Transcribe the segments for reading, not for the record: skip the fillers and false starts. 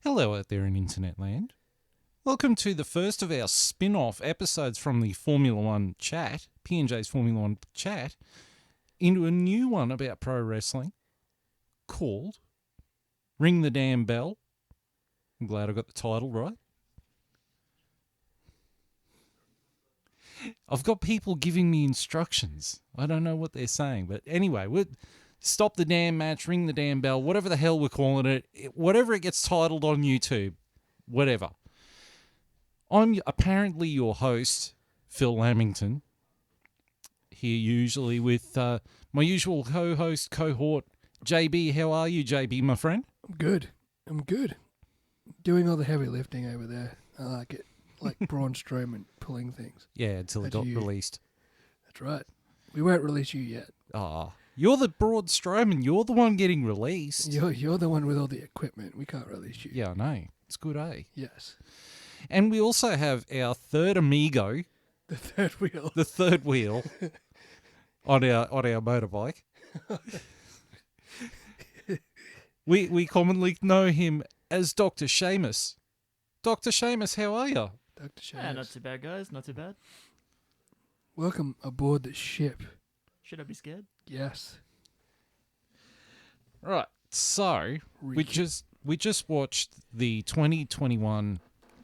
Hello out there in internet land. Welcome to the first of our spin-off episodes from the Formula One chat, P&J's Formula One chat, into a new one about pro wrestling called Ring the Damn Bell. I'm glad I got the title right. I've got people giving me instructions. I don't know what they're saying, but anyway, we'll stop the damn match, ring the damn bell, whatever the hell we're calling it, whatever it gets titled on YouTube, whatever. I'm apparently your host, Phil Lamington, here usually with my usual co-host, cohort, JB. How are you, JB, my friend? I'm good. Doing all the heavy lifting over there. I like it. Like Braun Strowman pulling things. Yeah, until it got released. That's right. We won't release you yet. You're the Braun Strowman. You're the one getting released. You're the one with all the equipment. We can't release you. Yeah, I know. It's good, eh? Yes. And we also have our third amigo. The third wheel. The third wheel on our motorbike. We commonly know him as Dr. Seamus. Dr. Seamus, how are you? Dr. Seamus. Yeah, not too bad, guys. Not too bad. Welcome aboard the ship. Should I be scared? Yes. Right. So we just watched the 2021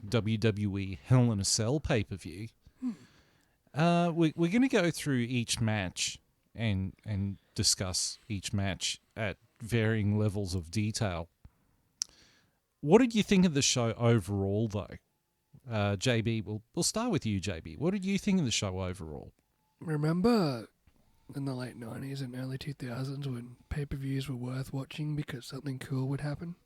WWE Hell in a Cell pay-per-view. We're going to go through each match and discuss each match at varying levels of detail. What did you think of the show overall, though? JB, we'll start with you, JB. What did you think of the show overall? Remember in the late 90s and early 2000s when pay-per-views were worth watching because something cool would happen?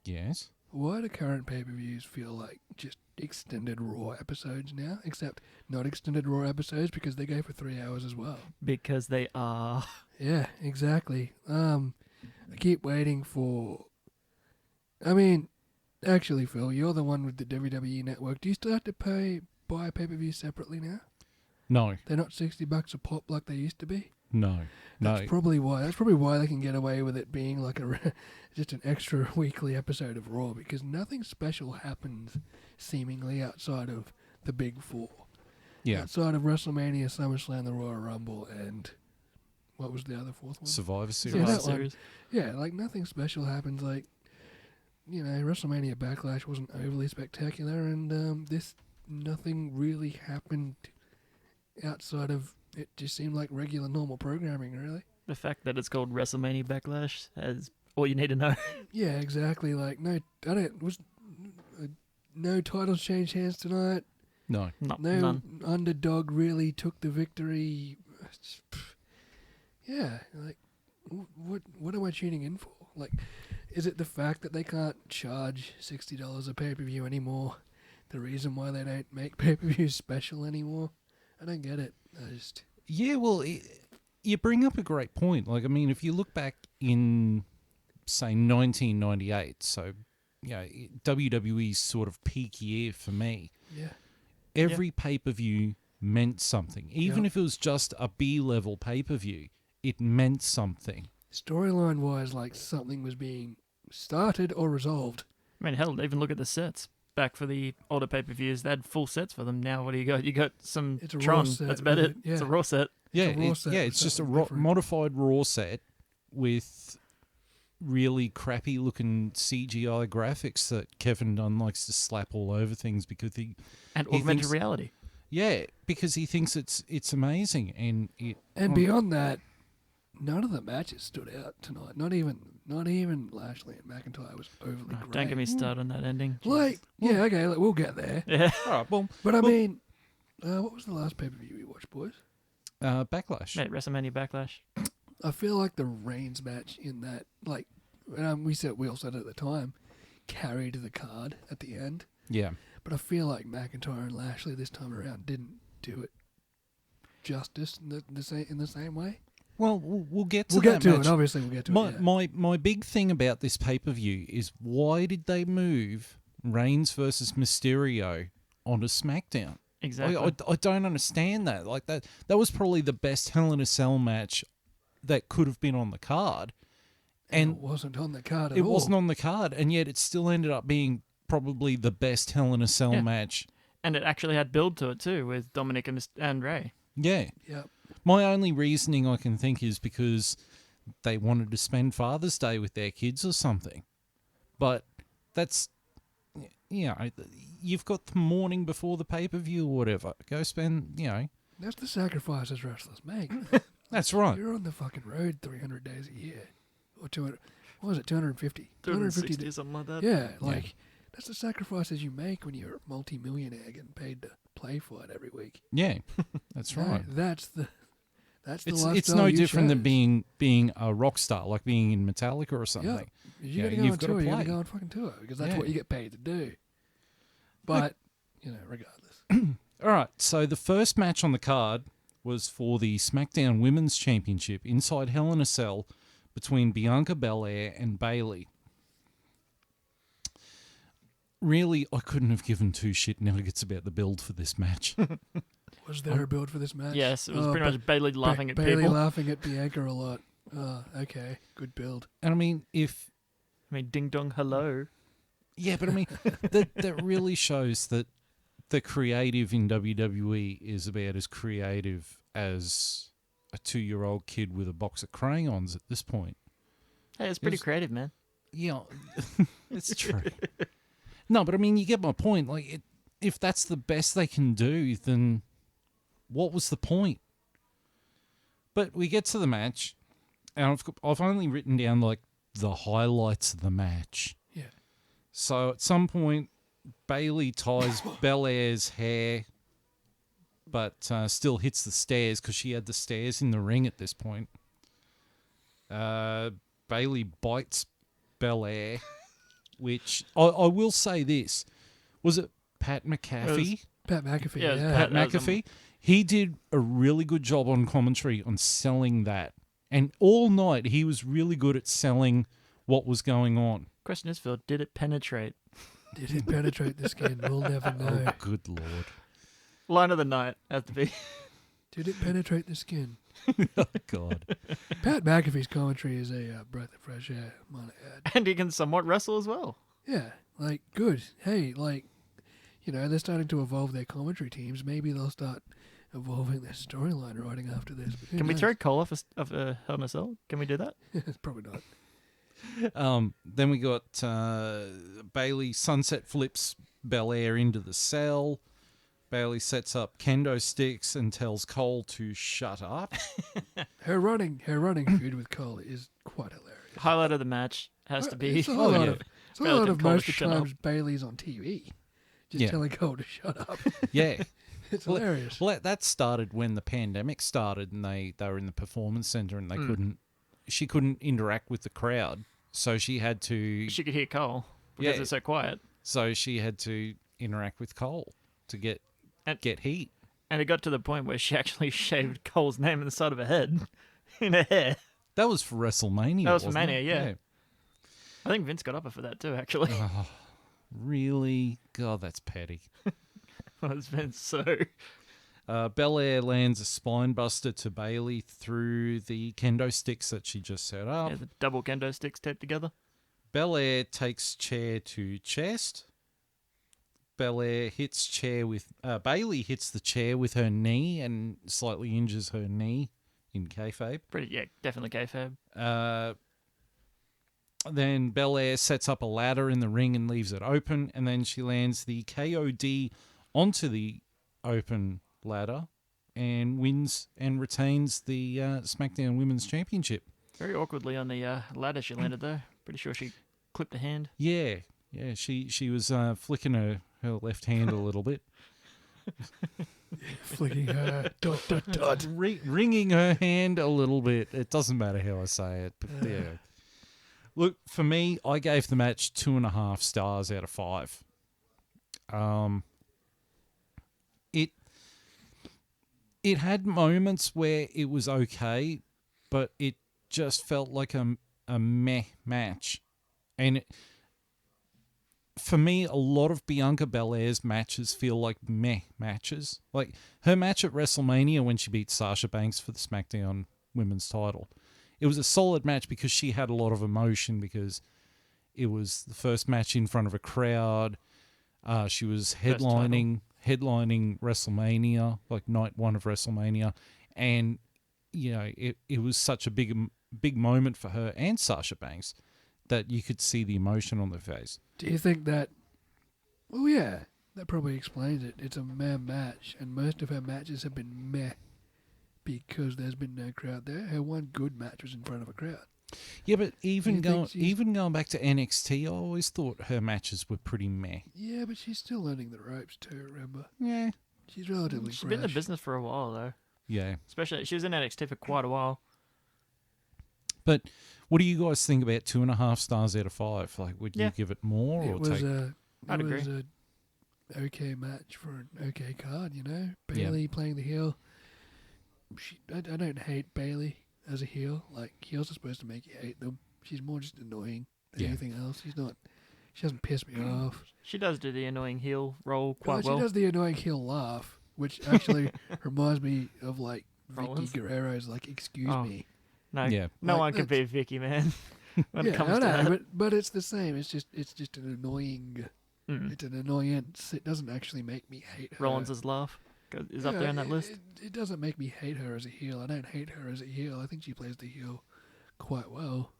Yes. Why do current pay-per-views feel like just extended Raw episodes now? Except not extended Raw episodes because they go for 3 hours as well. Because they are. Yeah, exactly. I keep waiting for... I mean, actually, Phil, you're the one with the WWE Network. Do you still have to buy pay-per-views separately now? No. They're not $60 a pop like they used to be? No. That's probably why. That's probably why they can get away with it being like just an extra weekly episode of Raw, because nothing special happens seemingly outside of the big four. Yeah. Outside of WrestleMania, SummerSlam, the Royal Rumble, and what was the other fourth one? Survivor Series. Yeah, that Series. one. Yeah, like nothing special happens. Like, you know, WrestleMania Backlash wasn't overly spectacular, and nothing really happened outside of it. Just seemed like regular, normal programming, really. The fact that it's called WrestleMania Backlash is all you need to know. Yeah, exactly. Like, no titles changed hands tonight. No. None. Underdog really took the victory. Yeah, like, what am I tuning in for? Like, is it the fact that they can't charge $60 a pay-per-view anymore? The reason why they don't make pay-per-views special anymore? I don't get it. Yeah, well, you bring up a great point. Like, I mean, if you look back in, say, 1998, so, you know, WWE's sort of peak year for me. Yeah. Every pay-per-view meant something. Even Yep. if it was just a B-level pay-per-view, it meant something. Storyline-wise, like, something was being started or resolved. I mean, hell, even look at the sets. Back for the older pay-per-views, they had full sets for them. Now what do you got? You got some It's a Tron. Raw set, That's about it. yeah. It's a Raw set. Yeah, It's a Raw set with it's just a something different. modified Raw set with really crappy-looking CGI graphics that Kevin Dunn likes to slap all over things because he Augmented thinks- reality. Yeah, because he thinks it's amazing, and And beyond that, none of the matches stood out tonight. Not even Lashley and McIntyre was overly great. Don't get me started on that ending. Like, Jesus. yeah, okay, like, we'll get there. Yeah. all right, well, But I mean, what was the last pay-per-view we watched, boys? Backlash. Mate, WrestleMania Backlash. I feel like the Reigns match in that, like, we all said it at the time, carried the card at the end. Yeah. But I feel like McIntyre and Lashley this time around didn't do it justice in the same way. Well, we'll get to We'll that get to match. it. Obviously, we'll get to it. Yeah. My big thing about this pay-per-view is why did they move Reigns versus Mysterio onto SmackDown? Exactly. I don't understand that. Like that was probably the best Hell in a Cell match that could have been on the card. And it wasn't on the card at it all. wasn't on the card, and yet it still ended up being probably the best Hell in a Cell Yeah. match. And it actually had build to it too, with Dominic and Ray. Yeah. Yep. My only reasoning I can think is because they wanted to spend Father's Day with their kids or something. But that's, you've got the morning before the pay-per-view or whatever. Go spend, That's the sacrifices wrestlers make. that's right. You're on the fucking road 300 days a year. Or 200, what was it, 250? 260 or something like that. Yeah, like, that's the sacrifices you make when you're a multi-millionaire getting paid to play for it every week. Yeah, that's right. That's the lifestyle It's no you different than chose. being a rock star, like being in Metallica or something. You're going to go you've on gotta tour, you're going play. to go on fucking tour, because that's Yeah. what you get paid to do. But, regardless. All right, so the first match on the card was for the SmackDown Women's Championship inside Hell in a Cell between Bianca Belair and Bayley. Really, I couldn't have given two shit nuggets about the build for this match. Was there a build for this match? Yes, it was Oh, pretty much Bailey laughing at Bailey people. laughing at Bianca a lot. Oh, okay. Good build. And I mean, I mean, ding dong, hello. yeah, but I mean, that really shows that the creative in WWE is about as creative as a 2-year-old kid with a box of crayons at this point. Hey, it's pretty It's- creative, man. Yeah, it's true. No, but I mean, you get my point. Like, if that's the best they can do, then what was the point? But we get to the match, and I've only written down like the highlights of the match. Yeah. So at some point, Bailey ties Belair's hair, but still hits the stairs because she had the stairs in the ring at this point. Bailey bites Belair, which I will say this. Was it Pat McAfee? Pat McAfee, Yeah, it was yeah. Pat that was, McAfee? He did a really good job on commentary on selling that. And all night, he was really good at selling what was going on. Question is, Phil, did it penetrate? Did it penetrate the skin? We'll never know. Oh, good Lord. Line of the night has to be. Did it penetrate the skin? Oh, God. Pat McAfee's commentary is a breath of fresh air, might I add. And he can somewhat wrestle as well. Yeah, like, good. Hey, like, they're starting to evolve their commentary teams. Maybe they'll start evolving their storyline writing after this. But who Can we knows? throw Cole off a Hell in a Cell? Can we do that? Probably not. Then we got Bailey sunset flips Belair into the cell. Bailey sets up kendo sticks and tells Cole to shut up. Her running feud with Cole is quite hilarious. Highlight of the match has to be. It's a highlight yeah. of, it's a Bailey highlight told of Cole most to of shut times Bailey's on TV. Just Yeah. telling Cole to shut up. Yeah. It's hilarious. Well, that started when the pandemic started and they were in the performance center and she couldn't interact with the crowd. So she had to, She could hear Cole because Yeah. it's so quiet. so she had to interact with Cole to get heat. And it got to the point where she actually shaved Cole's name in the side of her head in her hair. That was for WrestleMania. That was for wasn't Mania, it? yeah. I think Vince got up her for that too, actually. Oh, really? God, that's petty. It's Vince, so. Belair lands a spine buster to Bailey through the kendo sticks that she just set up. Yeah, the double kendo sticks taped together. Belair takes chair to chest. Bailey hits the chair with her knee and slightly injures her knee in kayfabe. Definitely kayfabe. Then Belair sets up a ladder in the ring and leaves it open, and then she lands the KOD onto the open ladder and wins and retains the SmackDown Women's Championship. Very awkwardly on the ladder she landed though. Pretty sure she clipped a hand. Yeah, she was flicking her left hand a little bit. Flicking her. Dot, dot, dot. Wringing her hand a little bit. It doesn't matter how I say it, but yeah. Look, for me, I gave the match 2.5 stars out of 5. It had moments where it was okay, but it just felt like a meh match. And for me, a lot of Bianca Belair's matches feel like meh matches. Like her match at WrestleMania when she beat Sasha Banks for the SmackDown Women's title. it was a solid match because she had a lot of emotion because it was the first match in front of a crowd. She was headlining WrestleMania, like night one of WrestleMania, and it was such a big moment for her and Sasha Banks that you could see the emotion on their face. Do you think that? Well, yeah, that probably explains it. It's a meh match, and most of her matches have been meh because there's been no crowd there. Her one good match was in front of a crowd. Yeah, but even going back to NXT, I always thought her matches were pretty meh. Yeah, but she's still learning the ropes too. Remember? Yeah, She's relatively She's fresh. been in the business for a while, though. yeah. Especially, she was in NXT for quite a while. But what do you guys think about 2.5 stars out of 5? Like, would you give it more or It was take? It was a okay match for an okay card, you know. Bailey playing the heel. I don't hate Bailey as a heel. Like, heels are supposed to make you hate them. She's more just annoying than anything else. She doesn't piss me off. She does do the annoying heel role quite well. She does the annoying heel laugh, which actually reminds me of like Rollins? Vicky Guerrero's like, excuse me. No, Yeah. no Like, one can that's- beat Vicky, man. when it Yeah, comes I to know, that. but it's the same. It's just an annoying. Mm. It's an annoyance. It doesn't actually make me hate her. Rollins' laugh is up there on that list. It doesn't make me hate her as a heel. I don't hate her as a heel. I think she plays the heel quite well.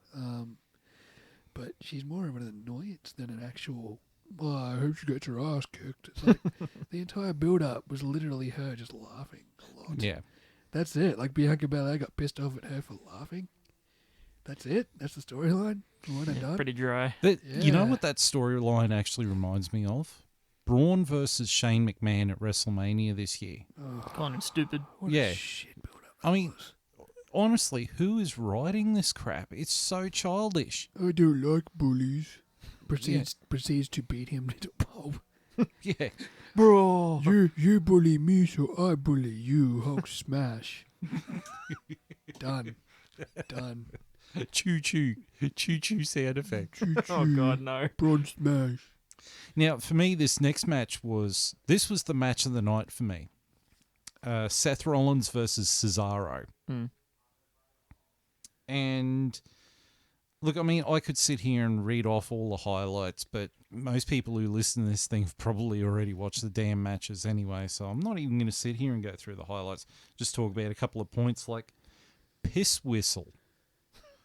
But she's more of an annoyance than an actual. Oh, I hope she gets her ass kicked. It's like the entire build-up was literally her just laughing a lot. Yeah. That's it. Like Bianca Belair got pissed off at her for laughing. That's it. That's the storyline. One and done. Pretty dry. You know Yeah. what that storyline actually reminds me of? Braun versus Shane McMahon at WrestleMania this year. Oh, Calling him stupid. what Yeah. a shit build-up. I mean, that was. honestly, who is writing this crap? It's so childish. I don't like bullies. Proceeds to beat him to the pulp. Yeah. Bro. You bully me, so I bully you. Hulk smash. Done. Choo choo. Choo choo sound effect. Choo Oh, choo. God, no. Braun smash. Now, for me, this next match was the match of the night for me. Seth Rollins versus Cesaro. Mm. And look, I mean, I could sit here and read off all the highlights, but most people who listen to this thing have probably already watched the damn matches anyway, so I'm not even going to sit here and go through the highlights. Just talk about a couple of points like piss whistle.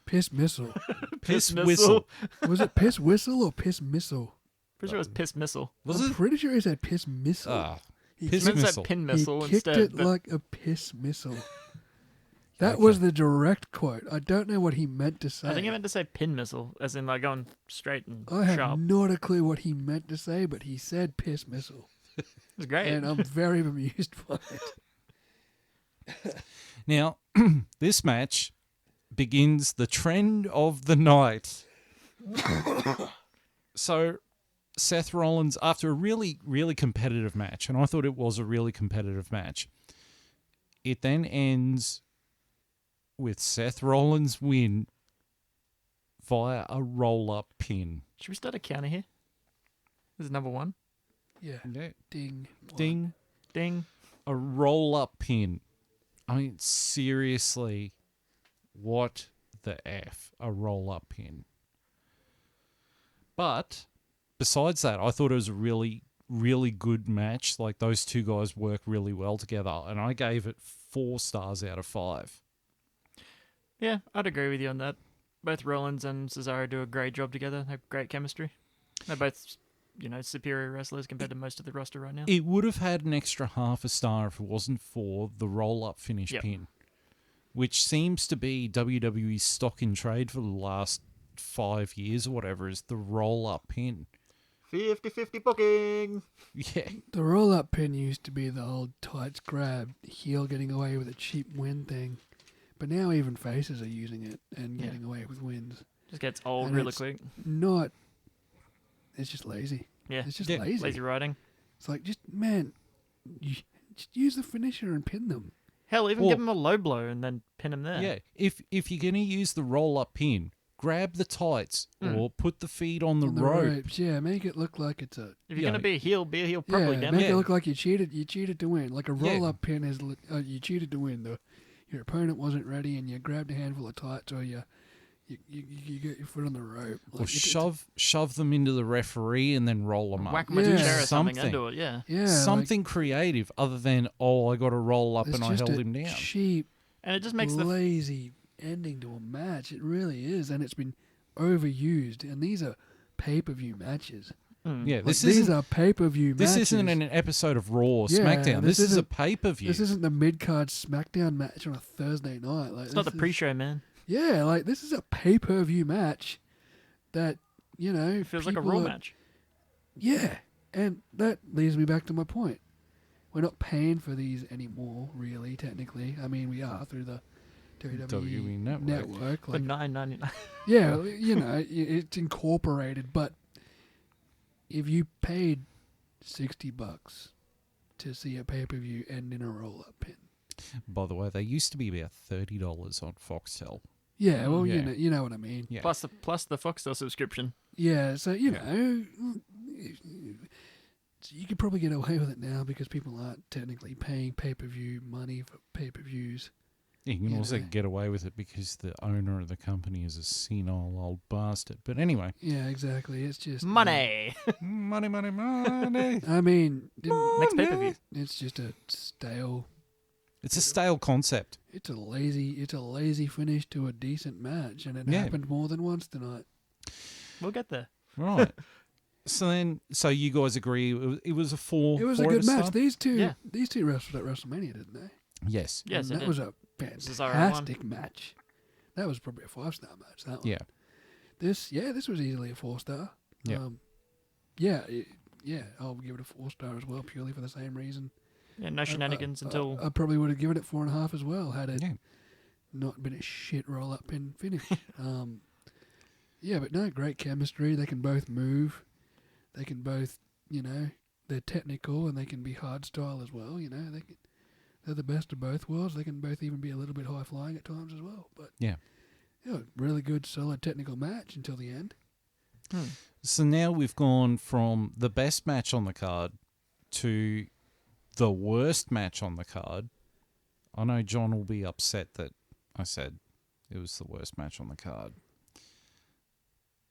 Piss missile. Piss missile. whistle. Was it piss whistle or piss missile? Pretty sure it was piss missile. Was I'm it? pretty sure he said piss missile. Piss He meant to say missile. pin he missile kicked instead. it but like a piss missile. That Okay. was the direct quote. I don't know what he meant to say. I think he meant to say pin missile, as in like going straight and I have sharp. not a clue what he meant to say, but he said piss missile. It was great. And I'm very amused by it. Now, this match begins the trend of the night. So, Seth Rollins, after a really, really competitive match, and I thought it was a really competitive match, it then ends with Seth Rollins' win via a roll-up pin. Should we start a counter here? This is number one. Yeah. Yeah. Ding. Ding. Ding. A roll-up pin. I mean, seriously, what the F? A roll-up pin. But besides that, I thought it was a really, really good match. Like, those two guys work really well together, and I gave it 4 stars out of 5. Yeah, I'd agree with you on that. Both Rollins and Cesaro do a great job together. They have great chemistry. They're both, superior wrestlers compared to most of the roster right now. It would have had an extra half a star if it wasn't for the roll-up finish Yep. pin, which seems to be WWE's stock in trade for the last 5 years or whatever, is the roll-up pin. 50-50 booking. Yeah. The roll-up pin used to be the old tights grab, heel getting away with a cheap win thing. But now even faces are using it and getting away with wins. Just gets old And really it's quick. Not... It's just lazy. Yeah. It's just Yeah. lazy. Lazy writing. It's like, just just use the finisher and pin them. Hell, even Well- give him a low blow and then pin him there. Yeah. If you're going to use the roll-up pin, grab the tights or put the feet on the On the rope. ropes. Yeah, make it look like it's a... If you're Yeah. going to be a heel properly, yeah, damn make it. it look like you cheated to win. Like a Yeah. roll-up pin is... you cheated to win, though. your opponent wasn't ready and you grabbed a handful of tights or you get your foot on the rope. Or shove them into the referee and then roll them Whack up. them with a Yeah. chair or something Something. into it, yeah. Yeah, Something creative other than, I got to roll up it's and I just held a him down. cheap, And it just makes the lazy ending to a match. It really is, and it's been overused. And these are pay-per-view matches. Yeah, Like, this these isn't are pay-per-view matches. this isn't an episode of Raw or Yeah, SmackDown. this This is a isn't- pay-per-view. This isn't the mid-card SmackDown match on a Thursday night. Like it's not the this is- pre-show, man. Yeah, like this is a pay-per-view match that It feels like a people Raw are- match. Yeah, and that leads me back to my point. We're not paying for these anymore, really. Technically, I mean, we are through the WWE network. For Like, $9.99. yeah, it's incorporated. But if you paid $60 to see a pay-per-view end in a roll-up pin, By the way, they used to be about $30 on Foxtel. yeah, well, Yeah. you know what I mean. Yeah. Plus the Foxtel subscription. Yeah, so Yeah. know, you could probably get away with it now because people aren't technically paying pay-per-view money for pay-per-views. You can You also know. get away with it because the owner of the company is a senile old bastard. But anyway, Yeah, exactly. It's just Money. money, money, money. I mean, Next pay-per-view. it's just a stale. It's a stale concept. It's a lazy finish to a decent match, and it Yeah. happened more than once tonight. We'll get there. Right. So you guys agree it was a four? It was a four good out of match. some? Yeah. These two wrestled at WrestleMania, didn't they? Yes. Yes, and it that did. was a Cesaro won. fantastic match. That was probably a 5-star match. That one. Yeah. This was easily a 4-star. Yeah. I'll give it a 4-star as well, purely for the same reason. Yeah, no shenanigans until I probably would have given it 4.5 as well had it Yeah. not been a shit roll up pin finish. But no, great chemistry. They can both move. They can both, they're technical and they can be hard style as well. They're the best of both worlds. They can both even be a little bit high flying at times as well. But Yeah. really good, solid technical match until the end. So now we've gone from the best match on the card to the worst match on the card. I know John will be upset that I said it was the worst match on the card.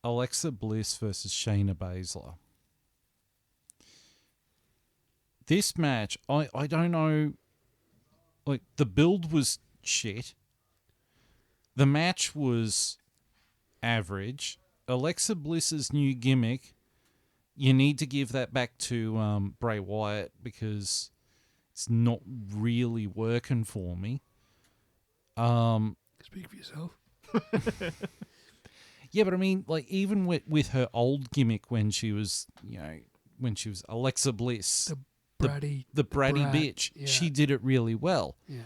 Alexa Bliss versus Shayna Baszler. This match, I don't know, like, the build was shit. The match was average. Alexa Bliss's new gimmick, you need to give that back to Bray Wyatt because it's not really working for me. Speak for yourself. Yeah, but I mean, like, even with her old gimmick when she was, Alexa Bliss, The bratty. the bratty brat, bitch, yeah. she did it really well. Yeah.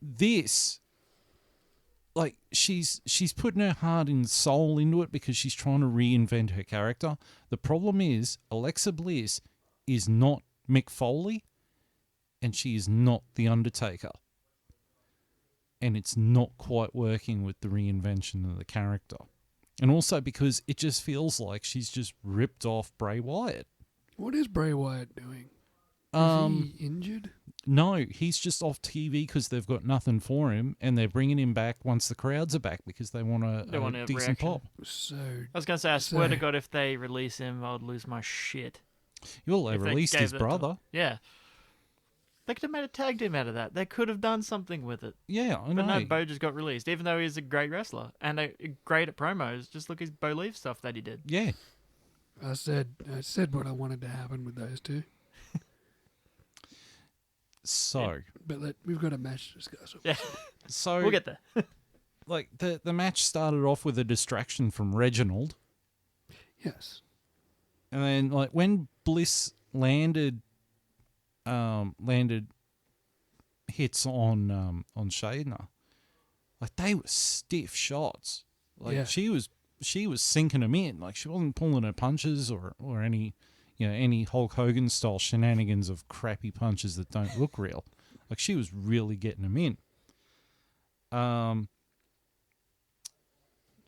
This, like, she's putting her heart and soul into it because she's trying to reinvent her character. The problem is Alexa Bliss is not Mick Foley, and she is not The Undertaker. And it's not quite working with the reinvention of the character. And also because it just feels like she's just ripped off Bray Wyatt. What is Bray Wyatt doing? Is he injured? No, he's just off TV because they've got nothing for him, and they're bringing him back once the crowds are back because they want a decent reaction. pop. So I was going to say, I swear to God, if they release him, I would lose my shit. Well, they If they released gave his that to him. brother. Yeah. They could have made a tag team out of that. They could have done something with it. Yeah, I know. But no, Bo just got released, even though he's a great wrestler and great at promos. Just look at his Bo Leaf stuff that he did. Yeah. I said what I wanted to happen with those two. So, But we've got a match to discuss. Yeah. so We'll get there. like the match started off with a distraction from Reginald, Yes. and then like when Bliss landed hits on Shayna, like they were stiff shots. Like Yeah. she was sinking them in. Like she wasn't pulling her punches or any any Hulk Hogan style shenanigans of crappy punches that don't look real. Like she was really getting them in. I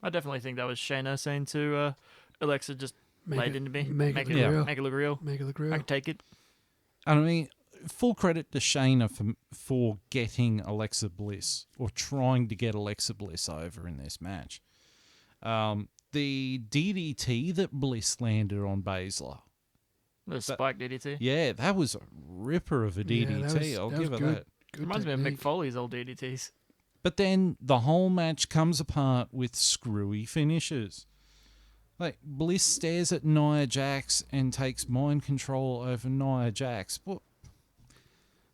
definitely think that was Shayna saying to Alexa, just lay it into me. Make it Make look it, real. make it look real. Make it look I real. can take it. I mean, full credit to Shayna for getting Alexa Bliss, or trying to get Alexa Bliss over in this match. The DDT that Bliss landed on Baszler. The spike DDT. Yeah, that was a ripper of a DDT. I'll give her that. Good Reminds me of technique. Mick Foley's old DDTs. But then the whole match comes apart with screwy finishes. Like, Bliss stares at Nia Jax and takes mind control over Nia Jax. Well,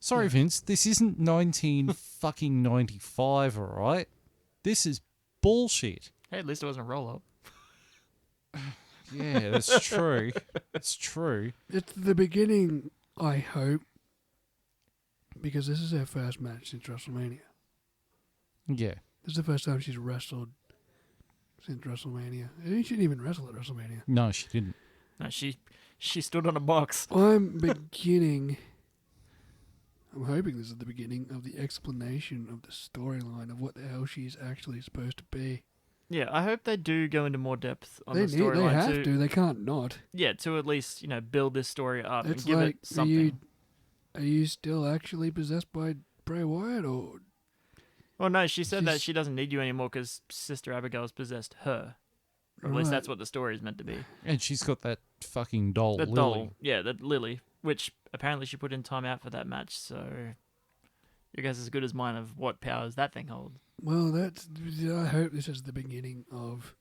sorry, Vince, this isn't 1995, all right? This is bullshit. Hey, at least it wasn't a roll-up. Yeah, that's true. It's true. It's the beginning, I hope, because this is her first match since WrestleMania. Yeah. This is the first time she's wrestled since WrestleMania. She didn't even wrestle at WrestleMania. No, she didn't. No, she stood on a box. I'm hoping this is the beginning of the explanation of the storyline of what the hell she's actually supposed to be. Yeah, I hope they do go into more depth on They the storyline. They have to. They can't not. Yeah, to at least, build this story up It's and give like, it something. Are you still actually possessed by Bray Wyatt, or... Well, no, she said that She's- she doesn't need you anymore because Sister Abigail's possessed her. Or at least Right. that's what the story is meant to be. And she's got that fucking doll, The Lily. doll, yeah, the Lily, which apparently she put in time out for that match, so your guess is as good as mine of what powers that thing holds. Well, I hope this is the beginning of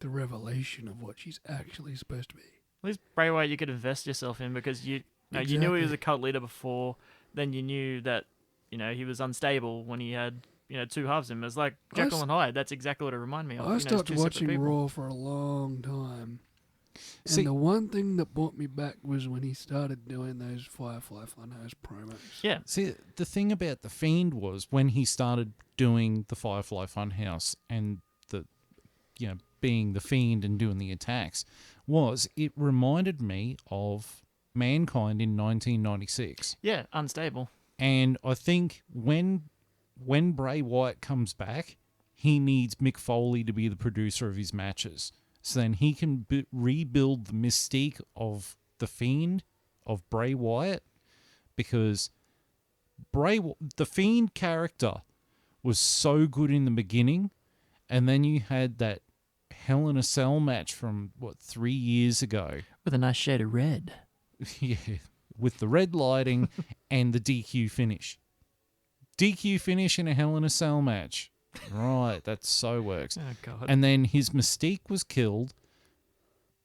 the revelation of what she's actually supposed to be. At least Bray Wyatt you could invest yourself in because you knew he was Exactly. a cult leader before, then you knew that, he was unstable when he had, two halves of him. It was like Jekyll and Hyde. That's exactly what it reminded me of. I stopped two separate watching people. Raw for a long time. And See- the one thing that brought me back was when he started doing those Firefly Funhouse promos. Yeah. See, the thing about The Fiend was when he started doing the Firefly Funhouse and being the Fiend and doing the attacks, was it reminded me of Mankind in 1996. Yeah, unstable. And I think when Bray Wyatt comes back, he needs Mick Foley to be the producer of his matches. So then he can rebuild the mystique of the Fiend, of Bray Wyatt, because the Fiend character was so good in the beginning, and then you had that Hell in a Cell match from, 3 years ago. With a nice shade of red. Yeah, with the red lighting and the DQ finish. DQ finish in a Hell in a Cell match. Right, that so works. Oh, God. And then his Mystique was killed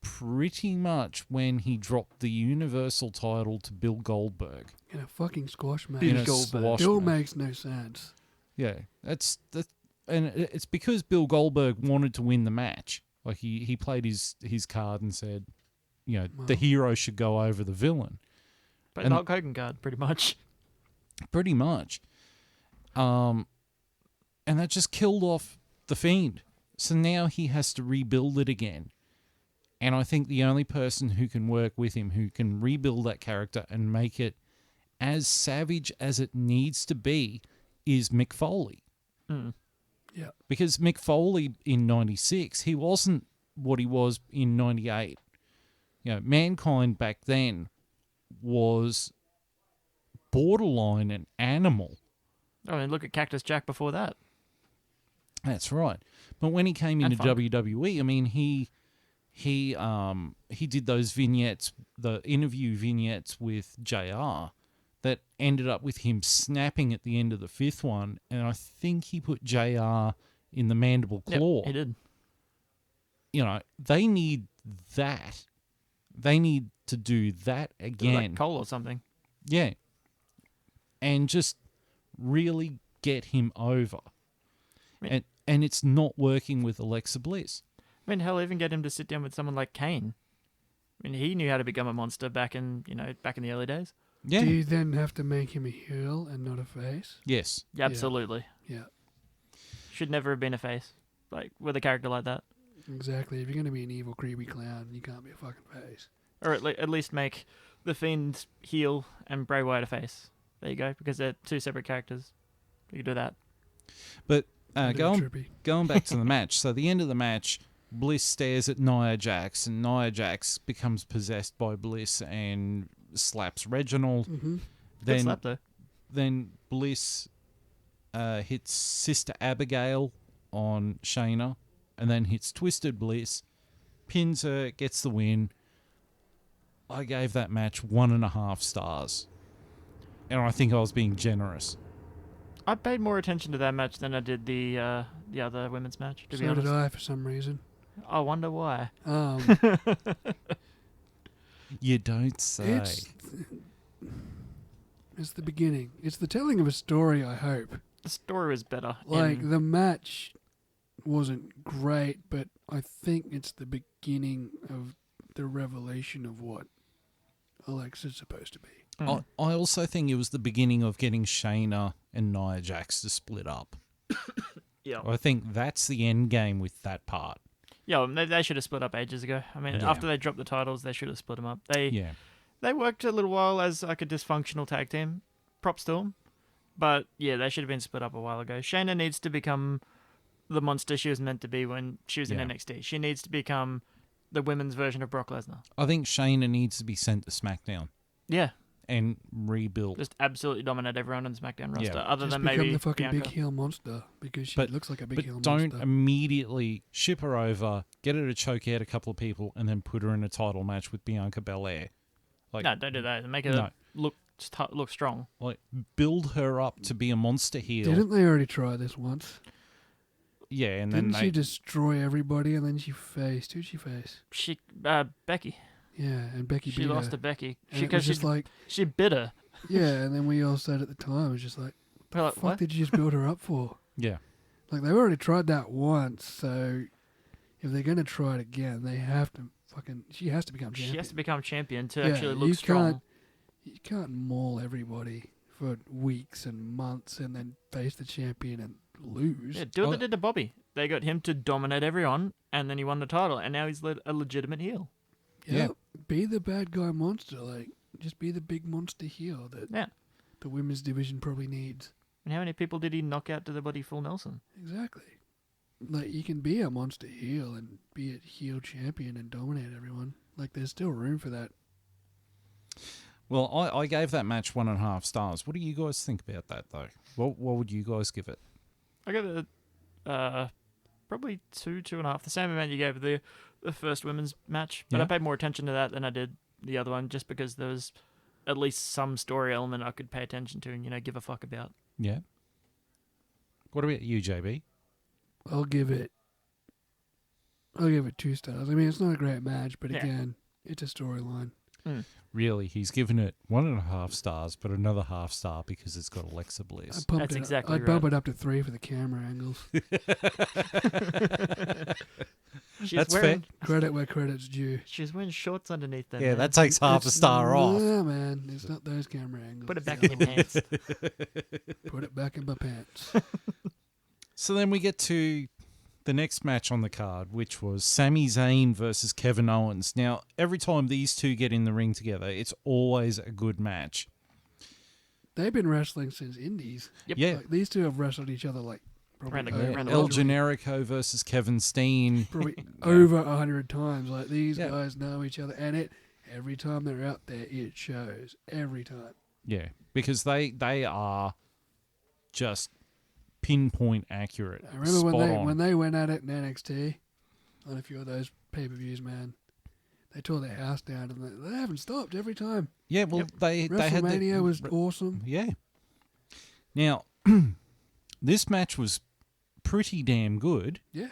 pretty much when he dropped the Universal title to Bill Goldberg. In a fucking squash match. In a Goldberg. squash Still match. makes no sense. Yeah, and it's because Bill Goldberg wanted to win the match. Like he played his card and said, the Well. hero should go over the villain. But and- the Hulk Hogan card, pretty much. Pretty much. And that just killed off the Fiend. So now he has to rebuild it again. And I think the only person who can work with him, who can rebuild that character and make it as savage as it needs to be, is Mick Foley. Mm. Yeah. Because Mick Foley in 96, he wasn't what he was in 98. Mankind back then was borderline an animal. I mean, look at Cactus Jack before that. That's right. But when he came And into Funk. WWE, I mean, he did those vignettes, the interview vignettes with JR, that ended up with him snapping at the end of the fifth one, and I think he put JR in the mandible claw. Yep, he did. They need that. They need to do that again. Like Cole or something. Yeah. And just really get him over. Yeah. And it's not working with Alexa Bliss. I mean, hell, even get him to sit down with someone like Kane. I mean, he knew how to become a monster back in the early days. Yeah. Do you then have to make him a heel and not a face? Yes. Yeah, absolutely. Yeah, Should never have been a face, like with a character like that. exactly. If you're going to be an evil, creepy clown, you can't be a fucking face. Or at least make the Fiend heel and Bray Wyatt a face. There you go, because they're two separate characters. You can do that. But A bit trippy. going back to the match. So the end of the match, Bliss stares at Nia Jax, and Nia Jax becomes possessed by Bliss and slaps Reginald. Mm-hmm. Good slap though. Then Bliss hits Sister Abigail on Shayna, and then hits Twisted Bliss, pins her, gets the win. I gave that match 1.5 stars, and I think I was being generous. I paid more attention to that match than I did the other women's match. To be So honest, did I, for some reason. I wonder why. You don't say. It's the beginning. It's the telling of a story, I hope. The story was better. Like, the match wasn't great, but I think it's the beginning of the revelation of what Alexa's supposed to be. I also think it was the beginning of getting Shayna and Nia Jax to split up. Yeah. I think that's the end game with that part. Yeah, they should have split up ages ago. I mean, Yeah. after they dropped the titles, they should have split them up. They Yeah. worked a little while as like a dysfunctional tag team. Props to them. But yeah, they should have been split up a while ago. Shayna needs to become the monster she was meant to be when she was in Yeah. NXT. She needs to become the women's version of Brock Lesnar. I think Shayna needs to be sent to SmackDown Yeah, and rebuild. just absolutely dominate everyone on the SmackDown roster. Yeah. Other Just than become maybe the fucking Bianca. big heel monster, because she But- looks like a big But heel don't monster. immediately ship her over, get her to choke out a couple of people, and then put her in a title match with Bianca Belair. Like, No, don't do that. Make her No. look strong. like build her up to be a monster heel. Didn't they already try this once? Yeah, and Didn't then she they destroy everybody and then she faced? Who'd she face? She Becky. Yeah, and Becky She beat lost her. to Becky And it was because just like, she bit her. yeah, and then we all said at the time, it was just like, We're like, fuck what? did you just build her up for? yeah. Like, they've already tried that once, so if they're going to try it again, they have to she has to become champion. She has to become champion to Yeah, actually look you strong. You can't maul everybody for weeks and months and then face the champion and lose. Yeah, do what they did to Bobby. They got him to dominate everyone, and then he won the title, and now he's a legitimate heel. Yeah, be the bad guy monster. Like, just be the big monster heel that Yeah. the women's division probably needs. And how many people did he knock out to the body full Nelson? Exactly. Like, you can be a monster heel and be a heel champion and dominate everyone. Like, there's still room for that. Well, I gave that match 1.5 stars. What do you guys think about that, though? What would you guys give it? I gave it probably 2.5. The same amount you gave the first women's match, but Yeah. I paid more attention to that than I did the other one, just because there was at least some story element I could pay attention to and give a fuck about. Yeah. What about you, JB? I'll give it 2 stars. I mean, it's not a great match, but Yeah. again, it's a storyline. Really, he's given it 1.5 stars, but another half star because it's got Alexa Bliss. That's exactly I'd bump right. it up to 3 for the camera angles. She's That's wearing, Credit where credit's due. She's wearing shorts underneath them. Yeah, man. that takes half a It's- star off. No, man, it's not those camera angles. Put it It's back the in your other pants. one. Put it back in my pants. So then we get to the next match on the card, which was Sami Zayn versus Kevin Owens. Now, every time these two get in the ring together, it's always a good match. They've been wrestling since Indies. Yep. Yeah. Like, these two have wrestled each other like probably, Around the- o- around the El world. Generico versus Kevin Steen. probably over 100 times. Like, these Yeah. guys know each other, and every time they're out there, it shows. Every time. Yeah, because they are just pinpoint accurate. I remember spot on. when they went at it in NXT on a few of those pay-per-views, man. They tore their house down, and they haven't stopped every time. Yeah, well, they had WrestleMania was the, awesome. yeah. Now, this match was pretty damn good, Yeah.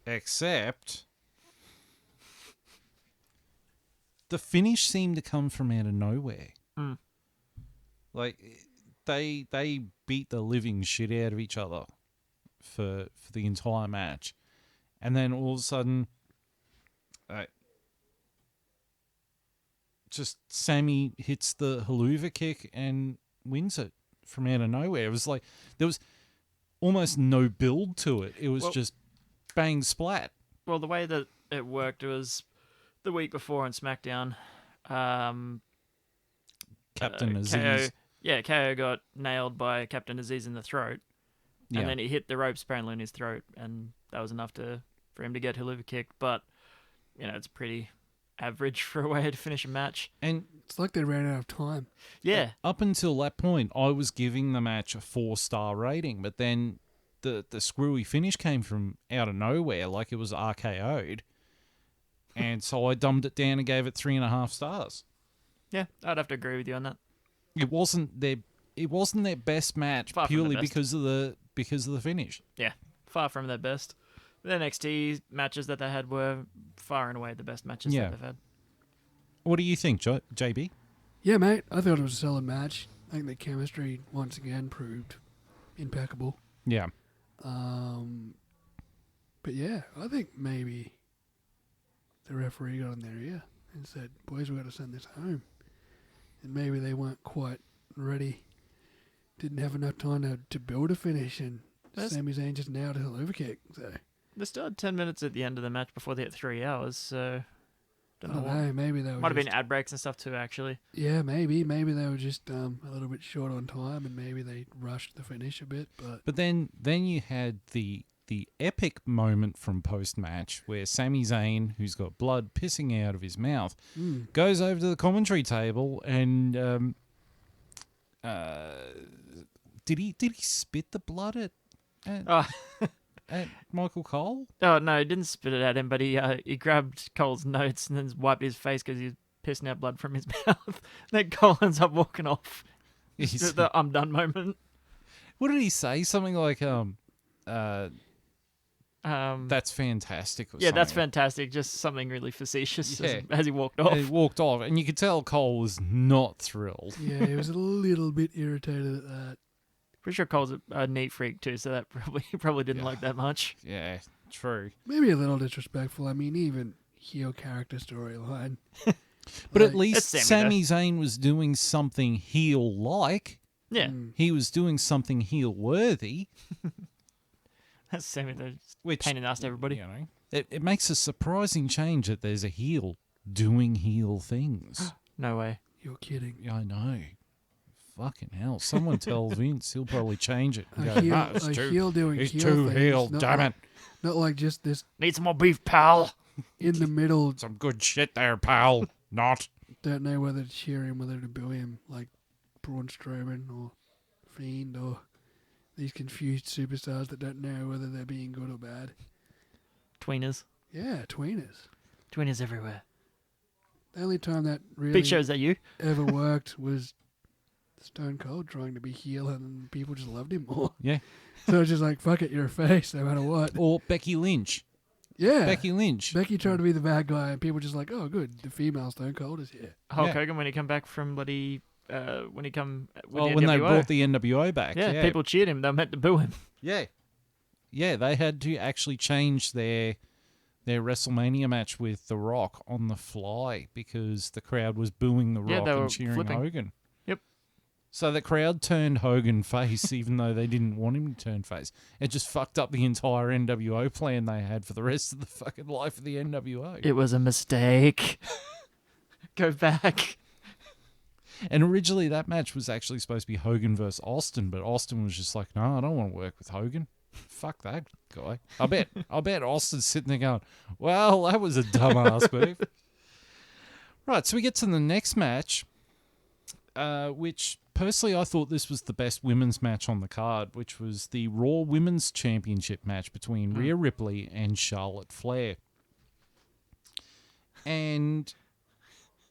except the finish seemed to come from out of nowhere. Mm. Like they beat the living shit out of each other for the entire match, and then all of a sudden, just Sammy hits the haluva kick and wins it from out of nowhere. It was like there was almost no build to it. It was Well- just bang splat. Well, the way that it worked was the week before on SmackDown. Captain KO, Aziz. yeah, KO got nailed by Captain Aziz in the throat, Yeah. and then he hit the ropes apparently in his throat, and that was enough for him to get haluva kicked. But it's a pretty average for a way to finish a match. And It's like they ran out of time. Yeah. up until that point, I was giving the match a 4-star rating, but then the screwy finish came from out of nowhere, like it was RKO'd. And so I dumbed it down and gave it 3.5 stars. Yeah, I'd have to agree with you on that. It wasn't their best match Far from the purely best. because of the finish. Yeah, far from their best. The NXT matches that they had were far and away the best matches Yeah. that they've had. What do you think, JB? Yeah, mate. I thought it was a solid match. I think the chemistry once again proved impeccable. Yeah. But yeah, I think maybe the referee got in their ear and said, "Boys, we've got to send this home." And maybe they weren't quite ready. Didn't have enough time to build a finish, and Sami Zayn just nailed a hell over kick. So They still had 10 minutes at the end of the match before they hit 3 hours, so... I don't know. Maybe they were Might have just, been ad breaks and stuff too, actually. yeah, maybe they were just a little bit short on time, and maybe they rushed the finish a bit. But Then you had the epic moment from post-match where Sami Zayn, who's got blood pissing out of his mouth, goes over to the commentary table and did he spit the blood at Michael Cole? Oh, no, he didn't spit it at him, but he grabbed Cole's notes and then wiped his face because he was pissing out blood from his mouth. Then Cole ends up walking off. He's- The I'm done moment. What did he say? Something like that's fantastic. Or Yeah, that's something. fantastic. Just something really facetious Yeah. as he walked off. And he walked off, and you could tell Cole was not thrilled. yeah, he was a little bit irritated at that. Pretty sure Cole's a neat freak too, so that he probably didn't like that much. Yeah, true. Maybe a little disrespectful. I mean, even heel character storyline. But at Like- least It's Sami, Sami Zayn was doing something heel-like. Yeah, He was doing something heel-worthy, that's Sammy the which, pain in the ass to everybody. you know, it makes a surprising change that there's a heel doing heel things. No way. You're kidding. Yeah, I know. Fucking hell. Someone tell Vince, he'll probably change it. and A go, heel, "No, it's a too- heel doing he's heel too things, heel, not damn like, it. Not like just this Need some more beef, pal. in the middle. Some good shit there, pal. Not. Don't know whether to cheer him, whether to boo him, like Braun Strowman or Fiend or these confused superstars that don't know whether they're being good or bad. Tweeners. Yeah, tweeners. Tweeners everywhere. The only time that really Big Show, is that you? ever worked was Stone Cold trying to be heel, and people just loved him more. Yeah. So it's just like, fuck it, you're a face, no matter what. Or Becky Lynch. Yeah. Becky Lynch. Becky tried to be the bad guy, and people just like, oh, good, the female Stone Cold is here. Hulk Yeah. Hogan when he come back from bloody when he come with Oh, the when they NWO. brought the NWO back. yeah, people cheered him. They were meant to boo him. Yeah. Yeah, they had to actually change their WrestleMania match with The Rock on the fly because the crowd was booing The Yeah, Rock they were and cheering flipping. Hogan. Yep. So the crowd turned Hogan face even though they didn't want him to turn face. It just fucked up the entire NWO plan they had for the rest of the fucking life of the NWO. It was a mistake. Go back. And originally that match was actually supposed to be Hogan versus Austin, but Austin was just like, no, I don't want to work with Hogan. Fuck that guy. I bet Austin's sitting there going, well, that was a dumbass move. Right, so we get to the next match, which personally I thought this was the best women's match on the card, which was the Raw Women's Championship match between Rhea Ripley and Charlotte Flair. And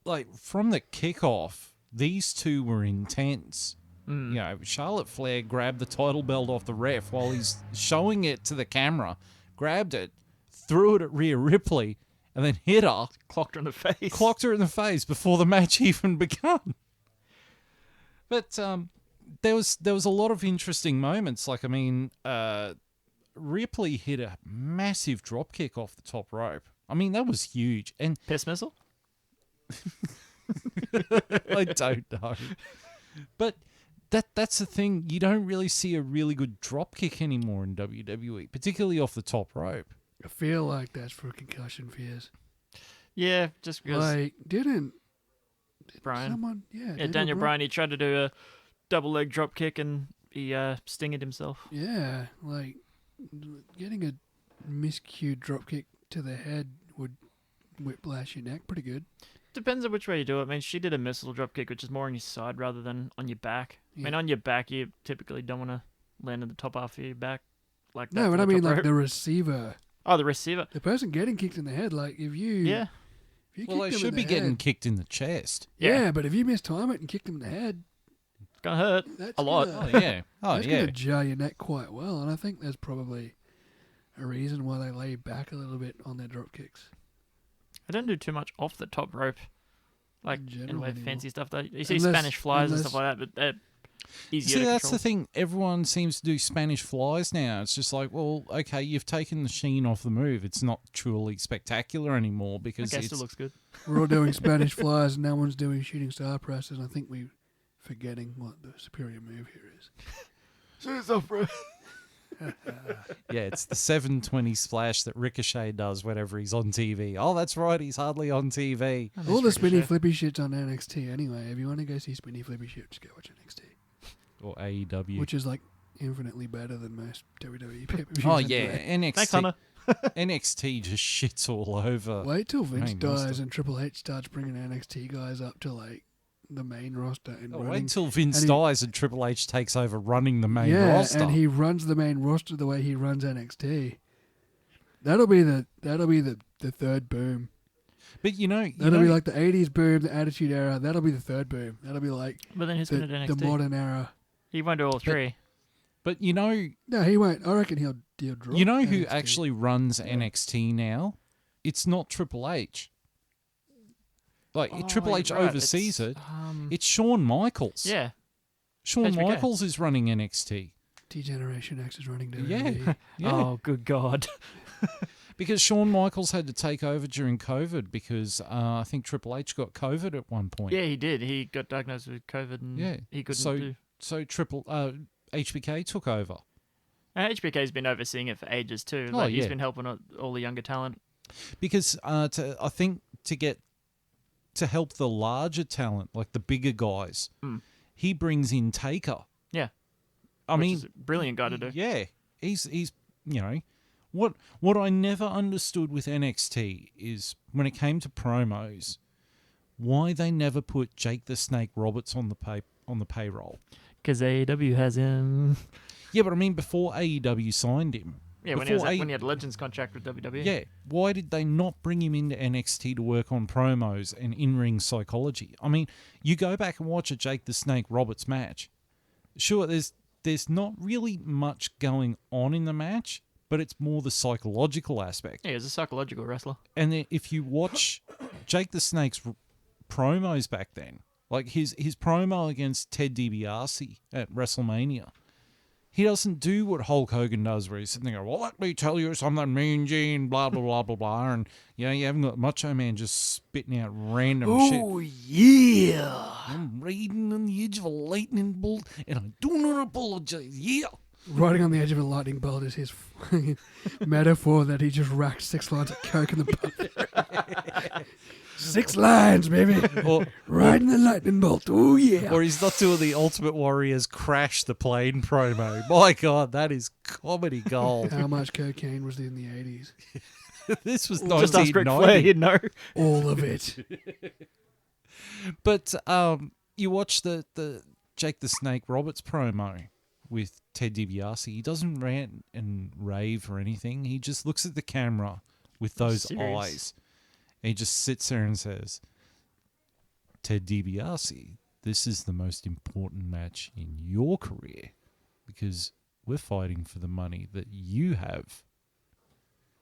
like from the kickoff, these two were intense. You know, Charlotte Flair grabbed the title belt off the ref while he's showing it to the camera, grabbed it, threw it at Rhea Ripley, and then hit her, Clocked her in the face. clocked her in the face before the match even begun. But there was a lot of interesting moments. Like, I mean, Ripley hit a massive drop kick off the top rope. I mean, that was huge. And Piss missile? I don't know. But that's the thing. You don't really see a really good drop kick anymore in WWE, particularly off the top rope. I feel like that's for concussion fears. Yeah, just because Like, didn't Brian. someone? Yeah, Yeah, didn't Daniel Bri- Bryan, he tried to do a double leg drop kick and he stinged himself. Yeah, like getting a miscued drop kick to the head would whiplash your neck pretty good. Depends on which way you do it. I mean, she did a missile drop kick, which is more on your side rather than on your back. I mean, Yeah. on your back, you typically don't want to land in the top half of your back like that. No, for but I the mean top like rope. the receiver, Oh, the receiver. the person getting kicked in the head. Like if you, Yeah. if you Well, kick they them should in be the getting head, kicked in the chest. yeah, but if you mistime it and kick them in the head, It's going to hurt that's a lot. Gonna, Oh yeah. Oh that's yeah. gonna jar your neck quite well, and I think there's probably a reason why they lay back a little bit on their drop kicks. I don't do too much off the top rope. Like, In in general way of anymore. fancy stuff. Though. You see Unless- Spanish flies and unless- stuff like that, but they're easier See, to that's control. the thing. Everyone seems to do Spanish flies now. It's just like, well, okay, you've taken the sheen off the move. It's not truly spectacular anymore because Okay, it's still looks good. We're all doing Spanish flies, and no one's doing shooting star presses. I think we're forgetting what the superior move here is. yeah, it's the 720 splash that Ricochet does whenever he's on TV. Oh, that's right, he's hardly on TV. Oh, All the that's spinny Ricochet. flippy shit's on NXT anyway. If you want to go see spinny flippy shit, just go watch NXT, Or AEW. which is like infinitely better than most WWE pay-per-views. Oh yeah, anyway. NXT. Thanks, Hunter. NXT just shits all over. Wait till Vince main dies roster. and Triple H starts bringing NXT guys up to like the main roster and Oh, running. wait till Vince and he- dies and Triple H takes over running the main yeah, roster. and he runs the main roster the way he runs NXT. That'll be the third boom. But you know, That'll be like the 80s boom, the Attitude Era. That'll be the third boom. That'll be like But then who's the, going to do the NXT? modern era. He won't do all three. but you know, No, he won't. I reckon he'll drop. you know who NXT. actually runs NXT now? It's not Triple H. Like Oh, Triple H you're right, oversees it. it's, It's Shawn Michaels. Yeah. Shawn HBK. Michaels is running NXT. T-Generation X is running WWE. Yeah, yeah. Oh, good God. Because Shawn Michaels had to take over during COVID because I think Triple H got COVID at one point. Yeah, he did. He got diagnosed with COVID and Yeah. he couldn't So- do. So HBK took over. HBK's been overseeing it for ages too. Oh, Like he's yeah. been helping all the younger talent. Because I think to help the larger talent, like the bigger guys, Mm. he brings in Taker. Yeah. I which mean, is a brilliant guy to do. yeah, he's you know what I never understood with NXT is when it came to promos, why they never put Jake the Snake Roberts on the payroll. Because AEW has him. Yeah, but I mean before AEW signed him. Yeah, when Before he had a Legends contract with WWE. Yeah, why did they not bring him into NXT to work on promos and in-ring psychology? I mean, you go back and watch a Jake the Snake Roberts match. Sure, there's not really much going on in the match, but it's more the psychological aspect. Yeah, he's a psychological wrestler. And then if you watch Jake the Snake's promos back then, like his promo against Ted DiBiase at WrestleMania, he doesn't do what Hulk Hogan does, where he's sitting there, well, let me tell you something, Mean Gene, blah, blah, blah, blah, blah. And, you know, you haven't got Macho Man just spitting out random shit. Oh, yeah. I'm riding on the edge of a lightning bolt, and I do not apologize. Yeah. Riding on the edge of a lightning bolt is his fucking metaphor that he just racked 6 lines of coke in the butt. 6 lines, baby. Or, Riding the lightning bolt. Oh, yeah. or he's not doing the Ultimate Warrior's Crash the Plane promo. My God, that is comedy gold. How much cocaine was in the 80s? This was Just ask Ric Flair, 1990. you'd know. All of it. But you watch the Jake the Snake Roberts promo with Ted DiBiase. He doesn't rant and rave or anything. He just looks at the camera with those Serious. eyes. And he just sits there and says, Ted DiBiase, this is the most important match in your career because we're fighting for the money that you have.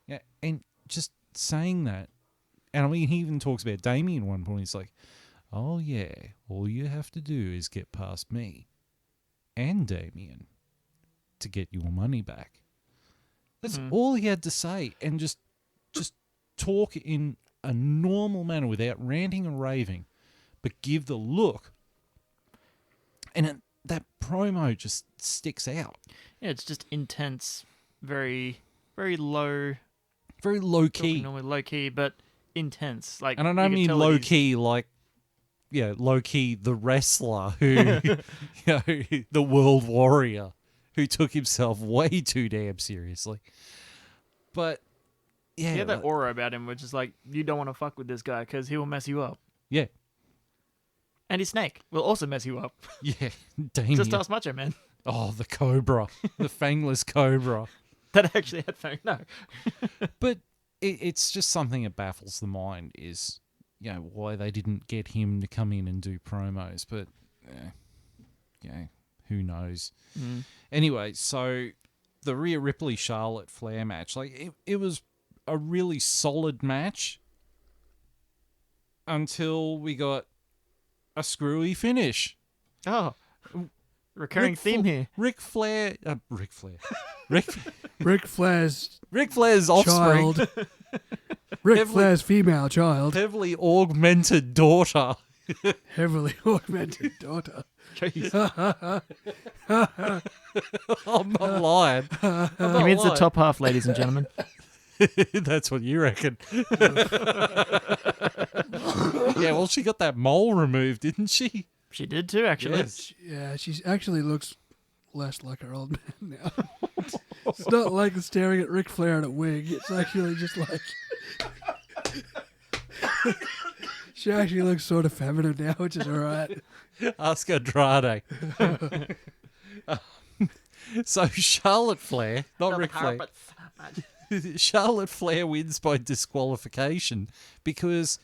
Yeah, and just saying that, and I mean, he even talks about Damien at one point. He's like, oh yeah, all you have to do is get past me and Damien to get your money back. That's all he had to say, and just talk in a normal manner without ranting and raving, but give the look. And that promo just sticks out. Yeah, it's just intense, very, very low. Very low key. Normally low key, but intense. Like, And I you don't can mean tell that low he's- key like, yeah, low key the wrestler who, you know, the world warrior who took himself way too damn seriously. But Yeah, He had that aura about him, which is like, you don't want to fuck with this guy because he will mess you up. yeah, And his snake will also mess you up. yeah. Damien. Just ask Macho Man. Oh, the cobra, the fangless cobra. That actually had fang. No. But it's just something that baffles the mind is, why they didn't get him to come in and do promos. But, who knows? Mm. Anyway, so the Rhea Ripley Charlotte Flair match, like it was a really solid match until we got a screwy finish. Oh. Recurring theme here. Ric Flair's offspring, Child. Ric Flair's female child. heavily augmented daughter. Heavily augmented daughter. Jeez. I'm not lying. He means the top half, ladies and gentlemen. That's what you reckon. Yeah, well, she got that mole removed, didn't she? She did too, actually. Yes. Yeah, she actually looks less like her old man now. It's not like staring at Ric Flair in a wig. It's actually just like... She actually looks sort of feminine now, which is alright. Ask Andrade. So Charlotte Flair, not Ric Flair. Charlotte Flair wins by disqualification because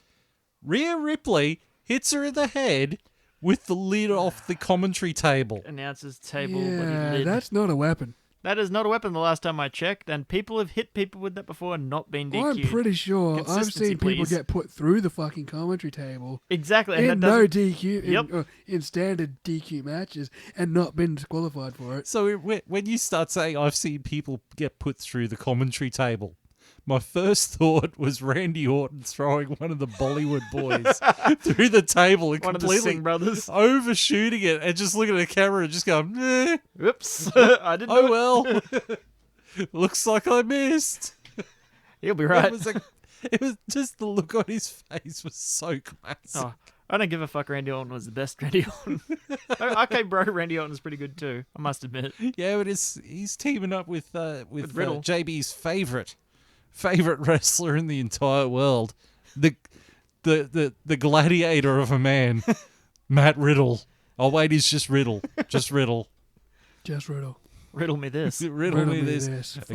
Rhea Ripley hits her in the head with the lid off the commentary table. Announcer's table. Yeah, bloody lid. that's not a weapon. That is not a weapon the last time I checked, and people have hit people with that before and not been DQ'd. I'm pretty sure I've Consistency, seen people please. get put through the fucking commentary table Exactly. And in that no doesn't- DQ, Yep. in standard DQ matches and not been disqualified for it. So when you start saying I've seen people get put through the commentary table, my first thought was Randy Orton throwing one of the Bollywood boys through the table and One of the completely Singh brothers. overshooting it and just looking at the camera and just going, eh, Oops. I didn't know. oh well. Looks like I missed. He'll be right. It was just the look on his face was so classic. Oh, I don't give a fuck. Randy Orton was the best Randy Orton. Okay, bro. Randy Orton is pretty good too. I must admit. Yeah, but he's teaming up with Riddle. JB's favorite wrestler in the entire world, the gladiator of a man, Matt Riddle. Oh wait, he's just Riddle. Just Riddle. Just Riddle. Riddle me this. Riddle me this. Fuck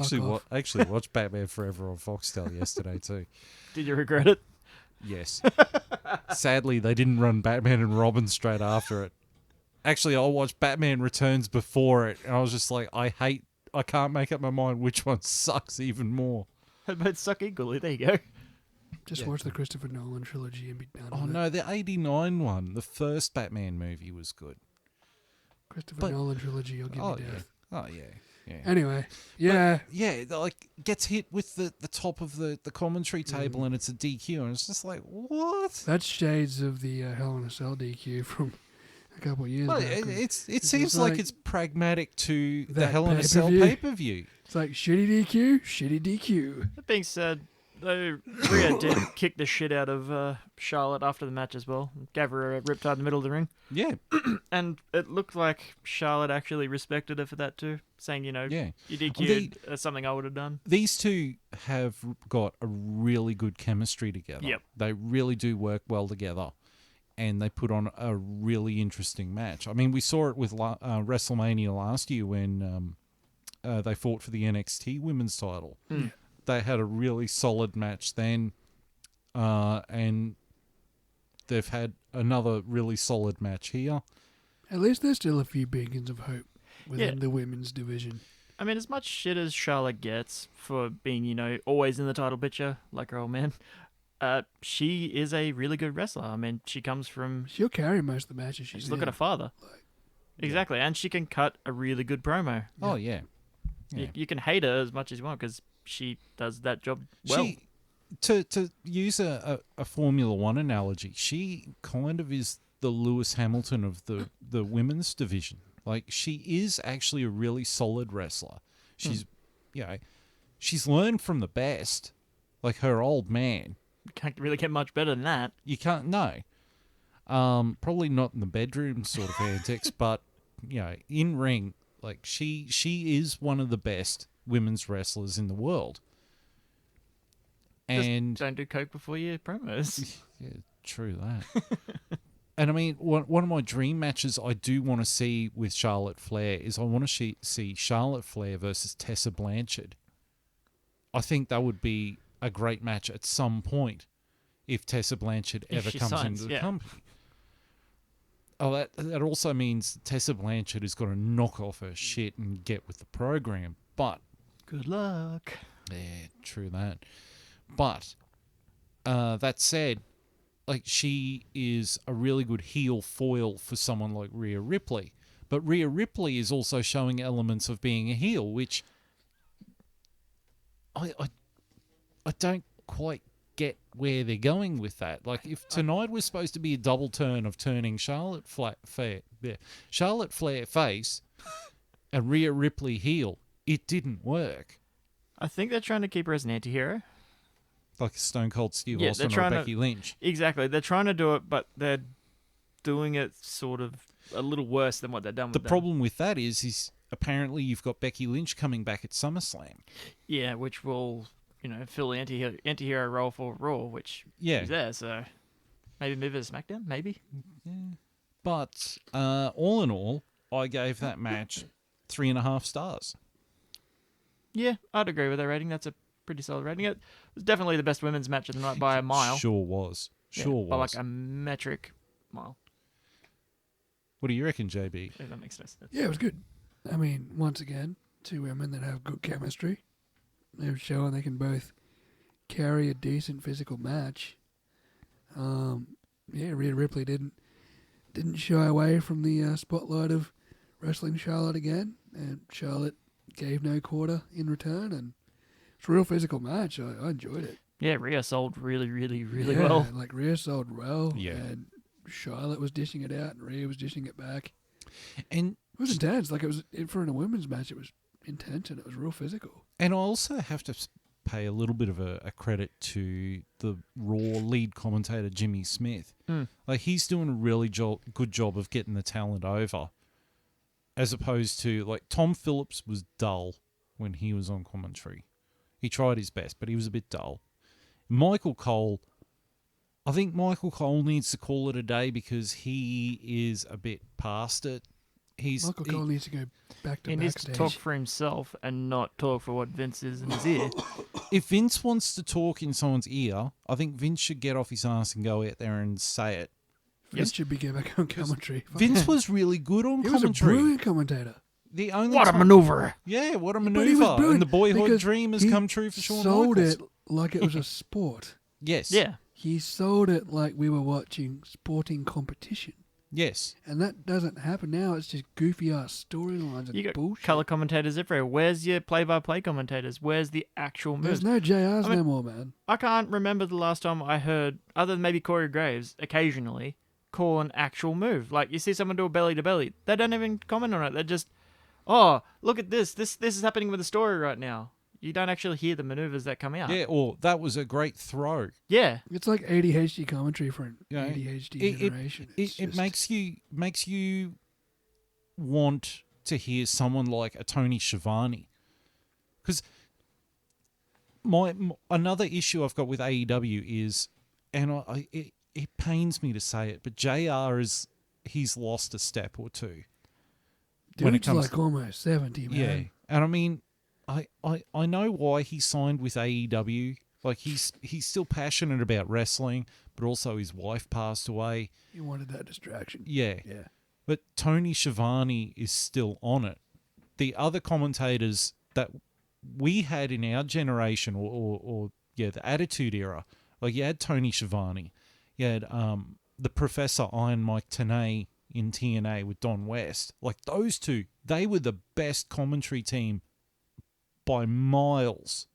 Actually, off. watched Batman Forever on Foxtel yesterday too. Did you regret it? Yes. Sadly, they didn't run Batman and Robin straight after it. Actually, I watched Batman Returns before it, and I was just like, I can't make up my mind which one sucks even more. They both suck equally. There you go. Just watch the Christopher Nolan trilogy and be done Oh with it. no, the 89 one, the first Batman movie was good. Christopher Nolan trilogy, you'll give Oh me yeah. death. Oh yeah. Yeah. Anyway, yeah. Yeah, like gets hit with the top of the commentary table and it's a DQ and it's just like, what? That's shades of the Hell in a Cell DQ from a couple of years Well, back. it It's seems just like like it's pragmatic to the that Hell in a Cell pay-per-view. pay-per-view. It's like shitty DQ, shitty DQ. That being said, though, Rhea did kick the shit out of Charlotte after the match as well. Gave her a riptide in the middle of the ring. Yeah, And it looked like Charlotte actually respected her for that too, saying, you yeah. DQ'd something I would have done. These two have got a really good chemistry together. Yep. They really do work well together. And they put on a really interesting match. I mean, we saw it with WrestleMania last year when they fought for the NXT women's title. Mm. They had a really solid match then. And they've had another really solid match here. At least there's still a few beacons of hope within Yeah. the women's division. I mean, as much shit as Charlotte gets for being, always in the title picture, like her old man, she is a really good wrestler. I mean, she comes from... She'll carry most of the matches she's Just look in. at her father. Exactly, and she can cut a really good promo. Oh, yeah. Yeah. You can hate her as much as you want because she does that job well. She, to use a Formula One analogy, she kind of is the Lewis Hamilton of the women's division. Like, she is actually a really solid wrestler. She's, she's learned from the best, like her old man. Can't really get much better than that. You can't, no. Probably not in the bedroom sort of antics, but, in ring, like, she is one of the best women's wrestlers in the world. And Just don't do coke before your promos. yeah, true that. And I mean, one of my dream matches I do want to see with Charlotte Flair is I want to see Charlotte Flair versus Tessa Blanchard. I think that would be a great match at some point if Tessa Blanchard If ever she comes signs, into the yeah. company. Oh, that also means Tessa Blanchard has got to knock off her shit and get with the program. But Good luck. yeah, true that. But that said, like, she is a really good heel foil for someone like Rhea Ripley. But Rhea Ripley is also showing elements of being a heel, which I don't quite get where they're going with that. Like, if tonight was supposed to be a double turn of turning Charlotte Flair face and Rhea Ripley heel, it didn't work. I think they're trying to keep her as an anti-hero. Like Stone Cold Steve Yeah, Austin they're or trying to- Becky Lynch. Exactly. They're trying to do it, but they're doing it sort of a little worse than what they've done The with them. problem with that is apparently you've got Becky Lynch coming back at SummerSlam. Yeah, which will, fill the anti-hero role for Raw, which Yeah. is there, so maybe move it to SmackDown, maybe? But all in all, I gave that match 3.5 stars. Yeah, I'd agree with that rating. That's a pretty solid rating. It was definitely the best women's match of the night by a mile. Sure was. Yeah, Sure by was. like a metric mile. What do you reckon, JB? If that makes sense. Yeah, it was good. I mean, once again, two women that have good chemistry. They're showing they can both carry a decent physical match. Rhea Ripley didn't shy away from the spotlight of wrestling Charlotte again, and Charlotte gave no quarter in return, and it's a real physical match. I enjoyed it. Yeah, Rhea sold really, really, really Yeah, well. Like Rhea sold well, Yeah. and Charlotte was dishing it out, and Rhea was dishing it back. And It was intense. Like, it was for a women's match. It was intense, and it was real physical. I also have to pay a little bit of a credit to the Raw lead commentator, Jimmy Smith. Like, he's doing a really good job of getting the talent over, as opposed to, like, Tom Phillips was dull when he was on commentary. He tried his best, but he was a bit dull. Michael Cole, I think Michael Cole needs to call it a day because he is a bit past it. Michael Cole needs to go back to He needs to backstage. talk for himself and not talk for what Vince is in his ear. If Vince wants to talk in someone's ear, I think Vince should get off his ass and go out there and say it. Vince should be going back on commentary. Vince was really good on He was a commentary. brilliant commentator. The only What a time- maneuver! Yeah, what a But he was maneuver. brilliant And the boyhood because dream has he come true for Shawn sold Michaels. it like it was a sport. Yes. Yeah. He sold it like we were watching sporting competition. Yes. And that doesn't happen now. It's just goofy ass storylines and You got bullshit. colour commentators everywhere. Where's your play-by-play commentators? Where's the actual moves? There's no JRs I mean- no more, man. I can't remember the last time I heard, other than maybe Corey Graves, occasionally, call an actual move. Like, you see someone do a belly-to-belly. They don't even comment on it. They're just, oh, look at this. This is happening with the story right now. You don't actually hear the maneuvers that come out. Yeah, or that was a great throw. Yeah. It's like ADHD commentary for an You know, ADHD generation. It makes you want to hear someone like a Tony Schiavone. Because another issue I've got with AEW is, and it pains me to say it, but JR he's lost a step or two. when it Dude's comes like almost 70, man. Yeah, and I mean, I know why he signed with AEW. Like, he's still passionate about wrestling, but also his wife passed away. He wanted that distraction. Yeah. Yeah. But Tony Schiavone is still on it. The other commentators that we had in our generation, or the Attitude Era, like, you had Tony Schiavone, you had the Professor Iron Mike Tenay in TNA with Don West. Like, those two, they were the best commentary team by miles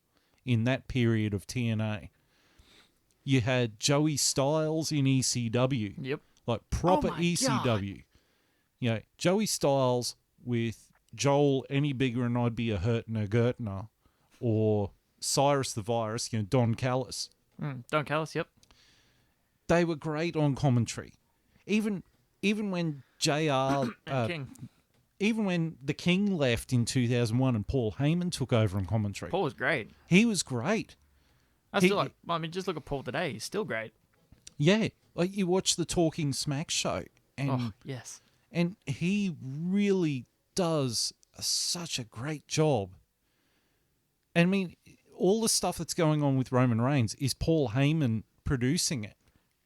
in that period of TNA. You had Joey Styles in ECW. Yep. Like, proper my ECW. You know, Joey Styles with Joel Any Bigger and I'd Be a Hurtin' a Gertner, or Cyrus the Virus, Don Callis. Don Callis, yep. They were great on commentary. Even when JR... King. Even when the King left in 2001 and Paul Heyman took over on commentary. Paul was great. He was great. I still like. I mean, just look at Paul today. He's still great. Yeah, like you watch the Talking Smack show, and Oh yes. and he really does such a great job. And I mean, all the stuff that's going on with Roman Reigns is Paul Heyman producing it.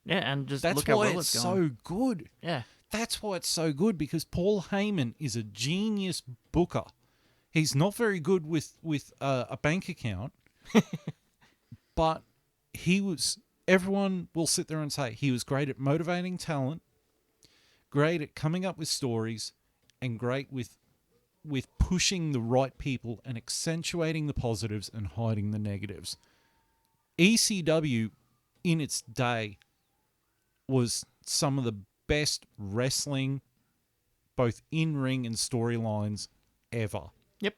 Yeah, and just That's look how why well it's it's going. so good. Yeah. That's why it's so good, because Paul Heyman is a genius booker. He's not very good with a bank account, but he was. Everyone will sit there and say he was great at motivating talent, great at coming up with stories, and great with pushing the right people and accentuating the positives and hiding the negatives. ECW, in its day, was some of the best wrestling, both in-ring and storylines, ever. Yep.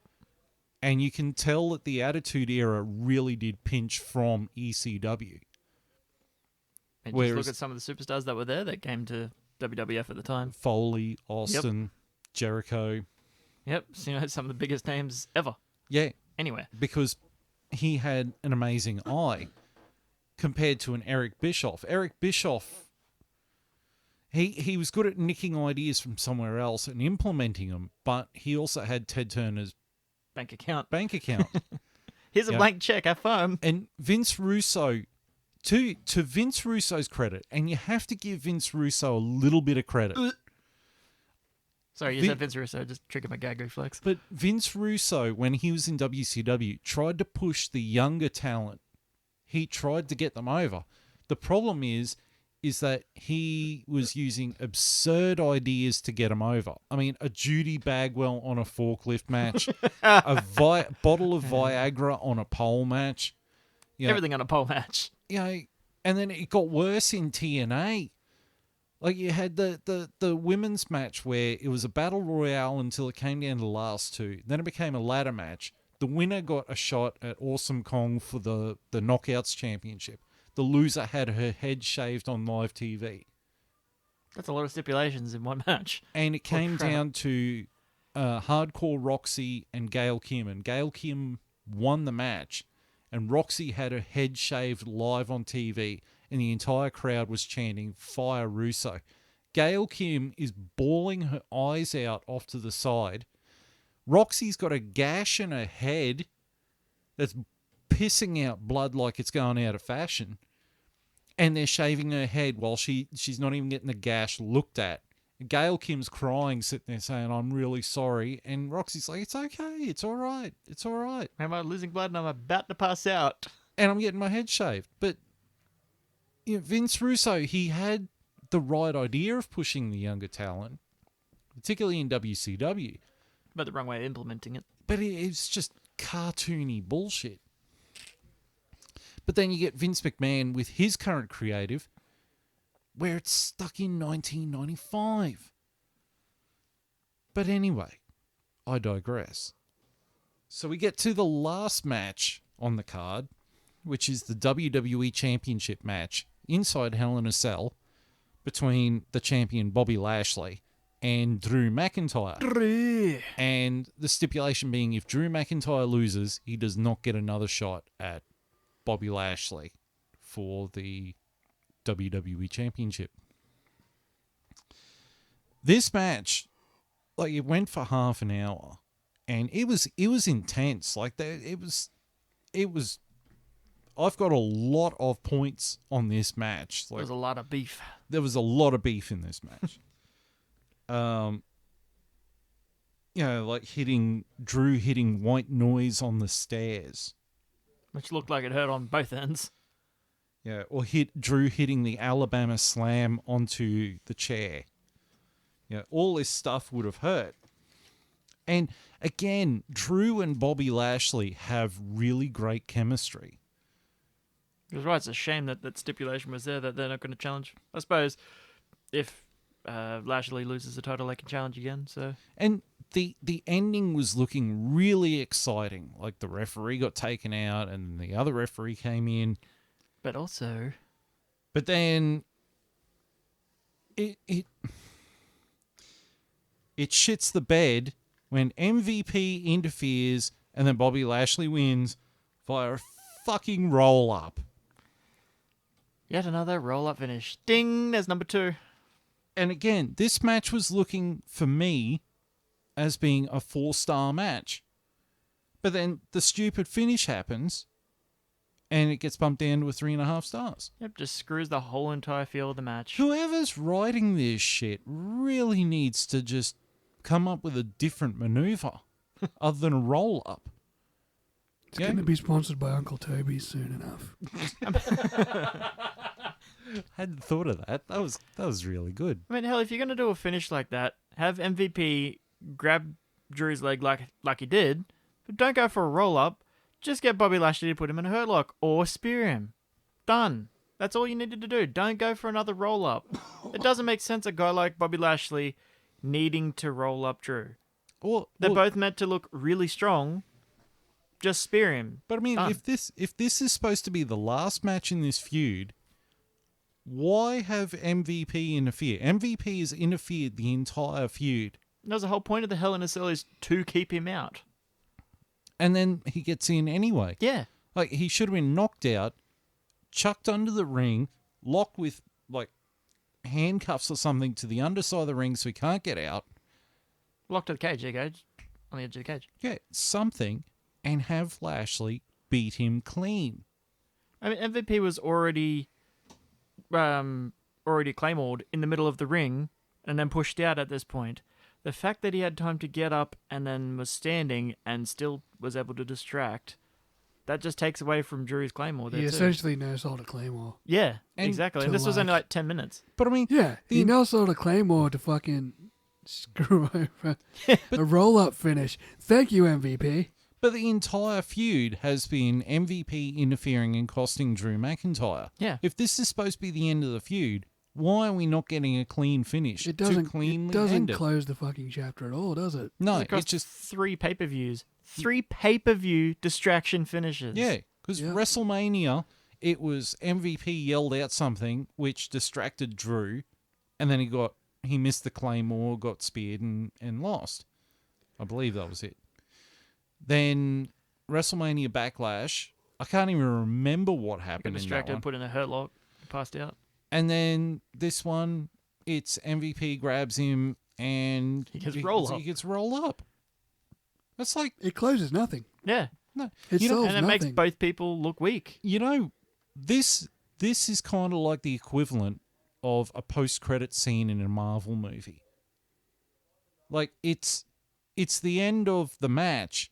And you can tell that the Attitude Era really did pinch from ECW. And just look at some of the superstars that were there that came to WWF at the time. Foley, Austin, Jericho. Yep. So, some of the biggest names ever. Yeah. Anywhere. Because he had an amazing eye compared to an Eric Bischoff. Eric Bischoff, he was good at nicking ideas from somewhere else and implementing them, but he also had Ted Turner's Bank account. Here's a blank check. Have fun. And Vince Russo, to Vince Russo's credit, and you have to give Vince Russo a little bit of credit. Sorry, you said Vince Russo. Just triggered my gag reflex. But Vince Russo, when he was in WCW, tried to push the younger talent. He tried to get them over. The problem is that he was using absurd ideas to get them over. I mean, a Judy Bagwell on a forklift match, a bottle of Viagra on a pole match. Everything on a pole match. And then it got worse in TNA. Like, you had the women's match where it was a battle royale until it came down to the last two. Then it became a ladder match. The winner got a shot at Awesome Kong for the Knockouts Championship. The loser had her head shaved on live TV. That's a lot of stipulations in one match. And it came down to Hardcore Roxy and Gail Kim. And Gail Kim won the match. And Roxy had her head shaved live on TV. And the entire crowd was chanting, "Fire Russo." Gail Kim is bawling her eyes out off to the side. Roxy's got a gash in her head that's pissing out blood like it's going out of fashion. And they're shaving her head while she's not even getting the gash looked at. Gail Kim's crying, sitting there saying, "I'm really sorry." And Roxy's like, "It's okay. It's all right. It's all right. Am I losing blood and I'm about to pass out? And I'm getting my head shaved." But Vince Russo, he had the right idea of pushing the younger talent, particularly in WCW. But the wrong way of implementing it. But it's just cartoony bullshit. But then you get Vince McMahon with his current creative, where it's stuck in 1995. But anyway, I digress. So we get to the last match on the card, which is the WWE Championship match inside Hell in a Cell between the champion Bobby Lashley and Drew McIntyre. And the stipulation being, if Drew McIntyre loses, he does not get another shot at Bobby Lashley for the WWE Championship. This match, like, it went for half an hour, and it was intense. Like, it was. I've got a lot of points on this match. Like, There was a lot of beef. There was a lot of beef in this match. Like Drew hitting White Noise on the stairs. Which looked like it hurt on both ends. Yeah, or Drew hitting the Alabama Slam onto the chair. Yeah, all this stuff would have hurt. And again, Drew and Bobby Lashley have really great chemistry. You're right, it's a shame that stipulation was there, that they're not going to challenge. I suppose if Lashley loses the title, they can challenge again. So, and the ending was looking really exciting. Like, the referee got taken out and the other referee came in. But then it shits the bed when MVP interferes and then Bobby Lashley wins via a fucking roll up. Yet another roll-up finish. Ding! There's number 2. And again, this match was looking for me as being a 4-star match. But then the stupid finish happens and it gets bumped down to a 3.5 stars. Yep, just screws the whole entire feel of the match. Whoever's writing this shit really needs to just come up with a different maneuver other than a roll up. It's going to be sponsored by Uncle Toby soon enough. Hadn't thought of that. That was really good. I mean, hell, if you're going to do a finish like that, have MVP grab Drew's leg like he did, but don't go for a roll-up. Just get Bobby Lashley to put him in a hurt lock or spear him. Done. That's all you needed to do. Don't go for another roll-up. It doesn't make sense a guy like Bobby Lashley needing to roll up Drew. They're both meant to look really strong. Just spear him. But I mean, Done. if this is supposed to be the last match in this feud, why have MVP interfere? MVP has interfered the entire feud. That was the whole point of the Hell in a Cell is to keep him out. And then he gets in anyway. Yeah. Like, he should have been knocked out, chucked under the ring, locked with, like, handcuffs or something to the underside of the ring so he can't get out. Locked to the cage, there you go. On the edge of the cage. Yeah, something, and have Lashley beat him clean. I mean, MVP was already claymored in the middle of the ring and then pushed out at this point. The fact that he had time to get up and then was standing and still was able to distract, that just takes away from Drew's claymore there He too. essentially no-sold a Claymore. Yeah, And exactly. to And this was only like- like 10 minutes. But I mean, Yeah, he no-sold a Claymore to fucking screw over a roll-up finish. Thank you, MVP. but the entire feud has been MVP interfering and costing Drew McIntyre. Yeah. If this is supposed to be the end of the feud, why are we not getting a clean finish? It to doesn't cleanly end it? close the fucking chapter at all, does it? No, It cost it's just 3 pay-per-views. 3 pay-per-view distraction finishes. yeah. Because Yeah. WrestleMania, it was MVP yelled out something which distracted Drew, and then he missed the Claymore, got speared, and lost. I believe that was it. Then WrestleMania Backlash, I can't even remember what Got happened in that distracted, one. put in a hurt lock, passed out. And then this one, it's MVP grabs him and He gets roll up. He gets rolled up. That's like It closes nothing. Yeah. no. It You know, solves And it nothing. makes both people look weak. This is kind of like the equivalent of a post-credit scene in a Marvel movie. Like it's the end of the match,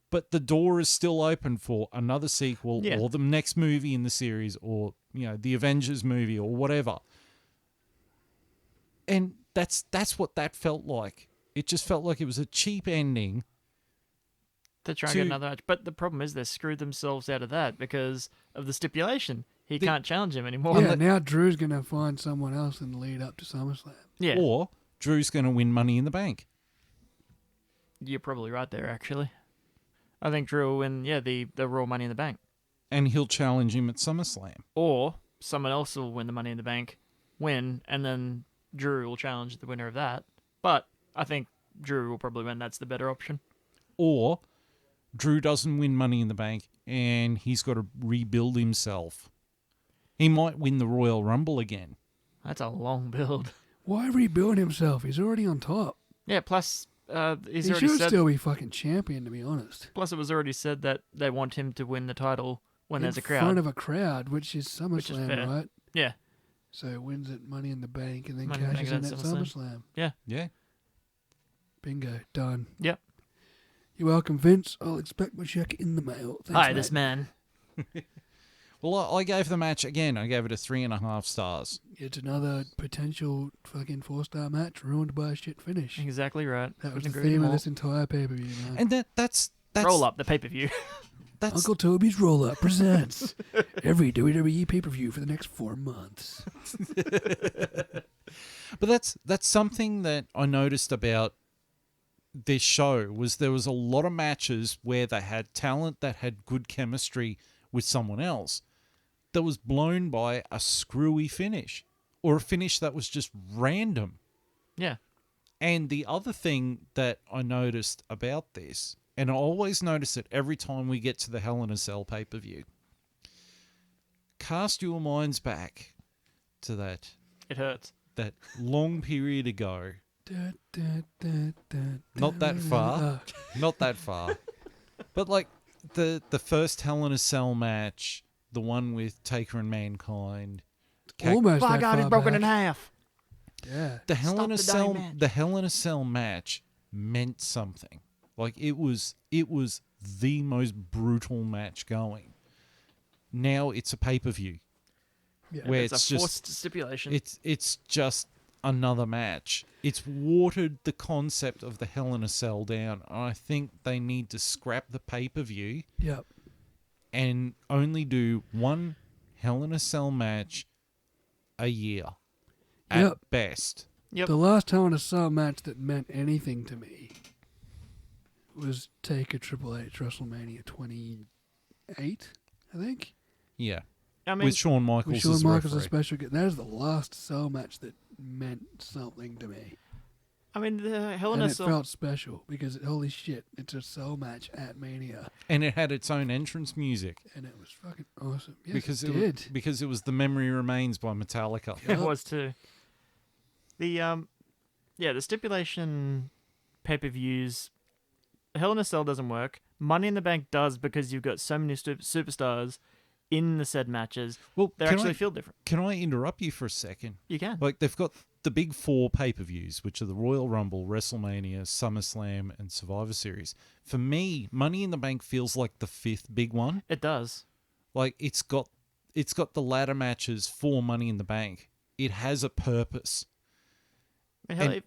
but the door is still open for another sequel Yeah. or the next movie in the series or the Avengers movie or whatever. And that's what that felt like. It just felt like it was a cheap ending. To try and get another match. But the problem is they screwed themselves out of that because of the stipulation. He can't challenge him anymore. Yeah, now Drew's going to find someone else in the lead up to SummerSlam. Yeah. Or Drew's going to win Money in the Bank. You're probably right there, actually. I think Drew will win, the Raw Money in the Bank. And he'll challenge him at SummerSlam. Or someone else will win the Money in the Bank, win, and then Drew will challenge the winner of that. But I think Drew will probably win. That's the better option. Or Drew doesn't win Money in the Bank and he's got to rebuild himself. He might win the Royal Rumble again. That's a long build. Why rebuild himself? He's already on top. Yeah, plus he's He already should said... still be fucking champion, to be honest. Plus it was already said that they want him to win the title when there's a In crowd. front of a crowd, which is Which is SummerSlam, fair. right? Yeah. So wins it Money in the Bank and then Money in the cashes Bank in and at then SummerSlam. Yeah. Bingo. Done. Yep. You're welcome, Vince. I'll expect my check in the mail. Thanks, Hi, mate. this man. Well, I gave the match, again, I gave it a 3.5 stars. It's another potential fucking 4-star match ruined by a shit finish. Exactly right. That was Couldn't the agree theme of more. this entire pay-per-view, man. And that's Roll up the pay-per-view. That's, Uncle Toby's Roll-Up presents every WWE pay-per-view for the next 4 months. but that's something that I noticed about this show was there was a lot of matches where they had talent that had good chemistry with someone else that was blown by a screwy finish or a finish that was just random. Yeah. And the other thing that I noticed about this, and I always notice it every time we get to the Hell in a Cell pay-per-view, cast your minds back to that It hurts. long period ago. Da, da, da, da, Not that far. Not that far. But like the first Hell in a Cell match, the one with Taker and Mankind. Almost My that God, far he's broken in back. half. Yeah. The Hell Stop in a the Cell dying match. the Hell in a Cell match meant something. Like it was the most brutal match going. Now it's a pay-per-view. Yeah. Where It's a it's just forced stipulation. it's just another match. It's watered the concept of the Hell in a Cell down. I think they need to scrap the pay-per-view Yep. and only do one Hell in a Cell match a year at Yep. best. Yep. The last Hell in a Cell match that meant anything to me was Taker Triple H WrestleMania 28, I think. Yeah, I mean, with Shawn Michaels With Shawn as Michaels as referee. special guest. That is the last Cell match that meant something to me. the Hell in And a it Cell. felt special because, holy shit, it's a Cell match at Mania. And it had its own entrance music And it was fucking awesome. Yes, because it it did. because it was The Memory Remains by Metallica. It was too. The the stipulation pay-per-views, Hell in a Cell doesn't work. Money in the Bank does because you've got so many superstars in the said matches. Well, They actually feel different. can I interrupt you for a second? You can. Like they've got the big four pay-per-views, which are the Royal Rumble, WrestleMania, SummerSlam, and Survivor Series. For me, Money in the Bank feels like the fifth big one. It does. Like it's got the ladder matches for Money in the Bank. It has a purpose. Hell,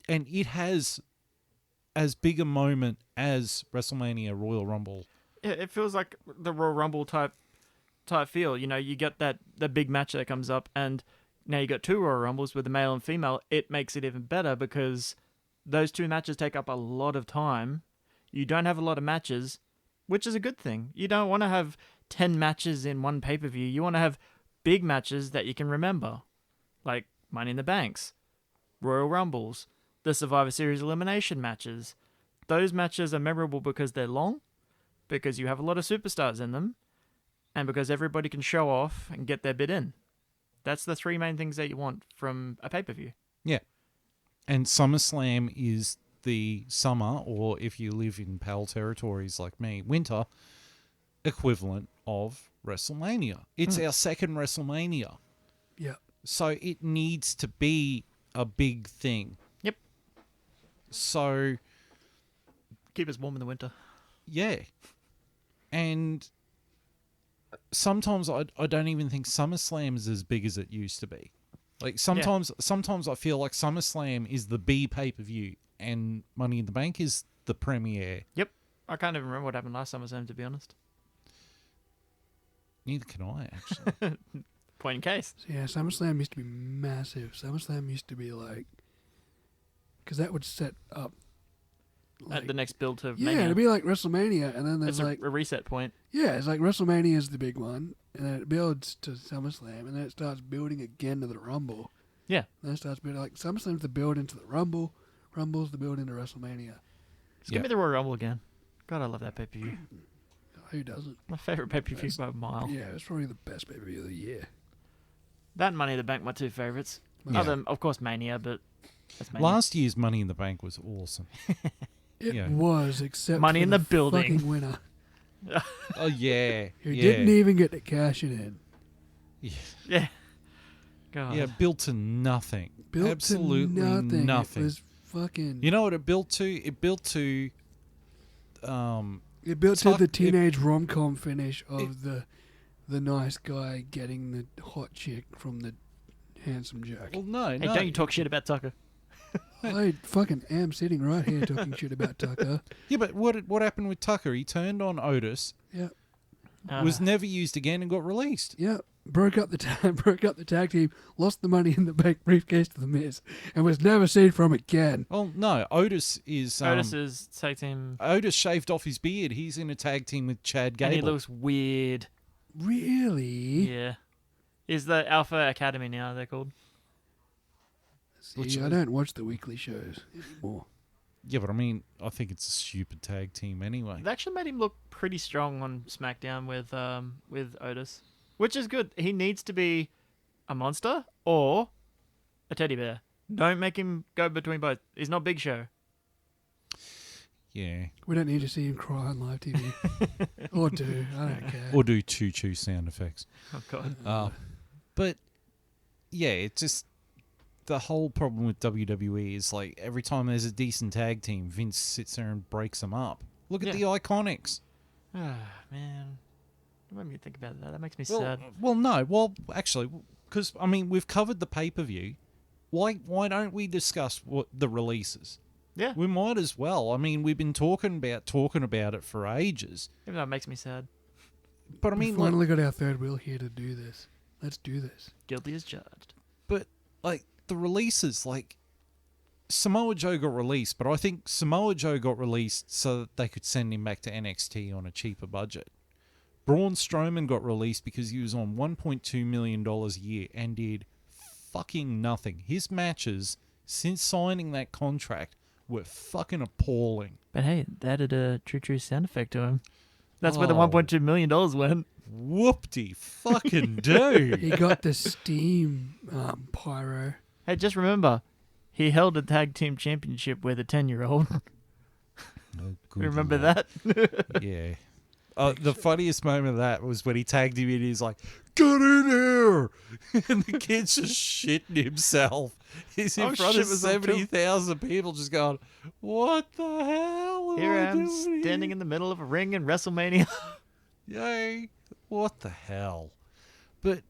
And it has as big a moment as WrestleMania, Royal Rumble. it feels like the Royal Rumble type feel. You know, you get the big match that comes up, and now you got two Royal Rumbles with the male and female. It makes it even better because those two matches take up a lot of time. You don't have a lot of matches, which is a good thing. You don't want to have 10 matches in one pay-per-view. You want to have big matches that you can remember, like Money in the Banks, Royal Rumbles, the Survivor Series elimination matches. Those matches are memorable because they're long, because you have a lot of superstars in them, and because everybody can show off and get their bit in. That's the three main things that you want from a pay-per-view. Yeah. And SummerSlam is the summer, or if you live in PAL territories like me, winter equivalent of WrestleMania. It's our second WrestleMania. Yeah. So it needs to be a big thing. Yep. So, Keep us warm in the winter. yeah. And sometimes I don't even think SummerSlam is as big as it used to be. Like sometimes I feel like SummerSlam is the B pay-per-view and Money in the Bank is the premiere. Yep. I can't even remember what happened last SummerSlam, to be honest. Neither can I, actually. Point in case. So yeah, SummerSlam used to be massive. SummerSlam used to be like, because that would set up. At the next build to Yeah, Mania. it'd be like WrestleMania, and then there's It's like a reset point. yeah, it's like WrestleMania is the big one, and then it builds to SummerSlam, and then it starts building again to the Rumble. Yeah. And then it starts building like SummerSlam's the build into the Rumble, Rumble's the build into WrestleMania. Just give me the Royal Rumble again. God, I love that pay-per-view. Who doesn't? My favorite pay-per-view by a mile. Yeah, it's probably the best pay per view of the year. That and Money in the Bank, my two favorites. Yeah. Other than, of course, Mania, but that's Mania. Last year's Money in the Bank was awesome. It Yeah. was, except Money for in the building. fucking winner Oh, yeah. who yeah. didn't even get to cash it in. Yeah. Yeah. God. Yeah, built to nothing. Built Absolutely to nothing. nothing. It was fucking. You know what it built to? It built to It built to Tuck- the teenage rom-com finish of the nice guy getting the hot chick from the handsome jerk. well, no, Hey, no. don't you talk shit about Tucker. I fucking am sitting right here talking shit about Tucker. Yeah, but what happened with Tucker? He turned on Otis, Yeah, was never used again, and got released. yeah. Broke up the tag team, lost the Money in the Bank briefcase to the Miz, and was never seen from again. Well, no, Otis is. Otis's tag team, Otis shaved off his beard. He's in a tag team with Chad Gable. and he looks weird. Really? Yeah. He's the Alpha Academy now, they're called. See, I don't watch the weekly shows anymore. Yeah, but I mean, I think it's a stupid tag team anyway. They actually made him look pretty strong on SmackDown with Otis. Which is good. He needs to be a monster or a teddy bear. Don't make him go between both. He's not Big Show. Yeah. We don't need to see him cry on live TV. Or do. I don't care. Or do choo-choo sound effects. Oh, God. But, yeah, it's just... The whole problem with WWE is, like, every time there's a decent tag team, Vince sits there and breaks them up. Look at the Iconics. Ah, man. Don't make me think about that. That makes me sad. Well, no. Well, actually, because, I mean, we've covered the pay-per-view. Why don't we discuss what the releases? Yeah. We might as well. I mean, we've been talking about it for ages. Even though it makes me sad. But I mean, we finally got our third wheel here to do this. Let's do this. Guilty as charged. But, like, the releases, like, Samoa Joe got released, but I think Samoa Joe got released so that they could send him back to NXT on a cheaper budget. Braun Strowman got released because he was on $1.2 million a year and did fucking nothing. His matches, since signing that contract, were fucking appalling. But hey, they added a true sound effect to him. That's where the $1.2 million went. Whoop-de fucking do. He got the steam pyro. Hey, just remember, he held a tag team championship with a 10-year-old. Oh, Remember Lord. that? Yeah. The funniest moment of that was when he tagged him in. He's like, "Get in here!" And the kid's just shitting himself. He's in front of 70,000 people, just going, "What the hell?" Here I am, standing in the middle of a ring in WrestleMania. Yay! What the hell? But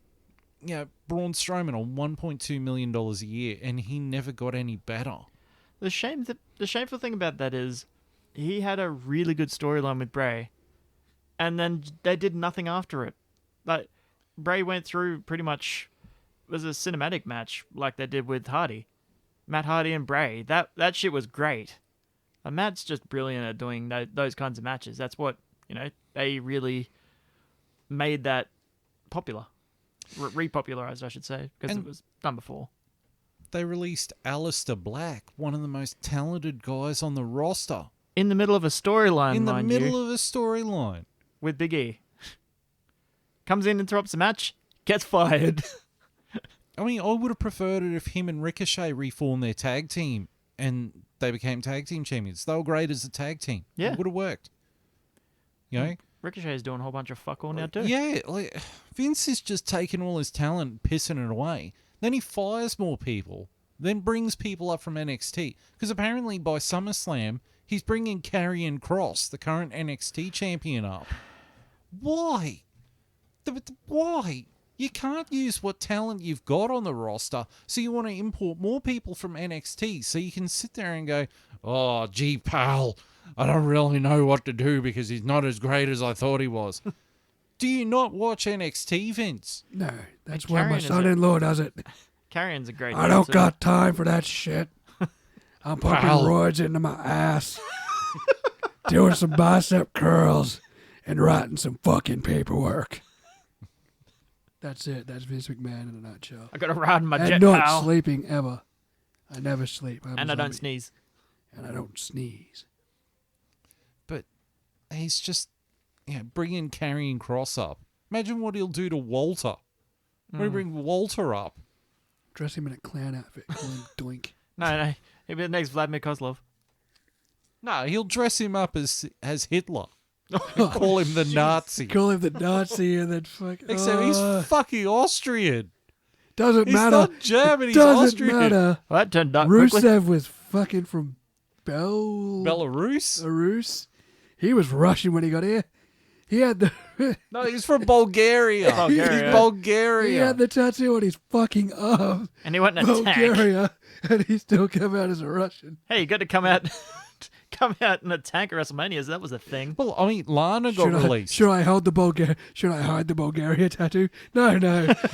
Braun Strowman on $1.2 million a year, and he never got any better. The shameful thing about that is, he had a really good storyline with Bray. And then they did nothing after it. Like, Bray went through pretty much... It was a cinematic match like they did with Hardy. Matt Hardy and Bray. That shit was great. And Matt's just brilliant at doing those kinds of matches. That's what, they really made that popular. Repopularized, I should say. Because it was done before. They released Aleister Black, one of the most talented guys on the roster. In the middle of a storyline, In the middle of a storyline. With Big E. Comes in, interrupts the match, gets fired. I mean, I would have preferred it if him and Ricochet reformed their tag team and they became tag team champions. They were great as a tag team. Yeah. It would have worked. You know? Ricochet's doing a whole bunch of fuck all now too. Yeah, like Vince is just taking all his talent and pissing it away. Then he fires more people, then brings people up from NXT. Because apparently by SummerSlam, he's bringing Karrion Kross, the current NXT champion, up. Why? Why? You can't use what talent you've got on the roster, so you want to import more people from NXT so you can sit there and go, "Oh, gee, pal, I don't really know what to do because he's not as great as I thought he was." Do you not watch NXT, Vince? No, that's why my Karrion is son-in-law does it. Karrion's a great I don't dancer. got time for that shit. I'm pumping roids into my ass, doing some bicep curls, and writing some fucking paperwork. That's it. That's Vince McMahon in a nutshell. I gotta ride in my jet, And not pal. sleeping ever. I never sleep. I'm a And I don't zombie. sneeze. And I don't sneeze. But he's just bringing Karrion Kross up. Imagine what he'll do to Walter. When we bring Walter up. Dress him in a clown outfit. Call him Doink. No. He'll be the next Vladimir Kozlov. No, he'll dress him up as Hitler. Call him the Nazi. Call him the Nazi and then fuck. Except he's fucking Austrian. Doesn't He's matter. not German, he's Doesn't Austrian. matter. Well, that turned dark quickly. Rusev was fucking from Belarus? Belarus. He was Russian when he got here. He had the No, he's from Bulgaria. Bulgaria. He's Bulgaria. he had the tattoo on his fucking arm. And he went in a tank. Bulgaria, and he still came out as a Russian. Hey, you got to come out in a tank at WrestleMania. That was a thing. Well, I mean, Lana got released. Should I hide the Bulgaria tattoo? No.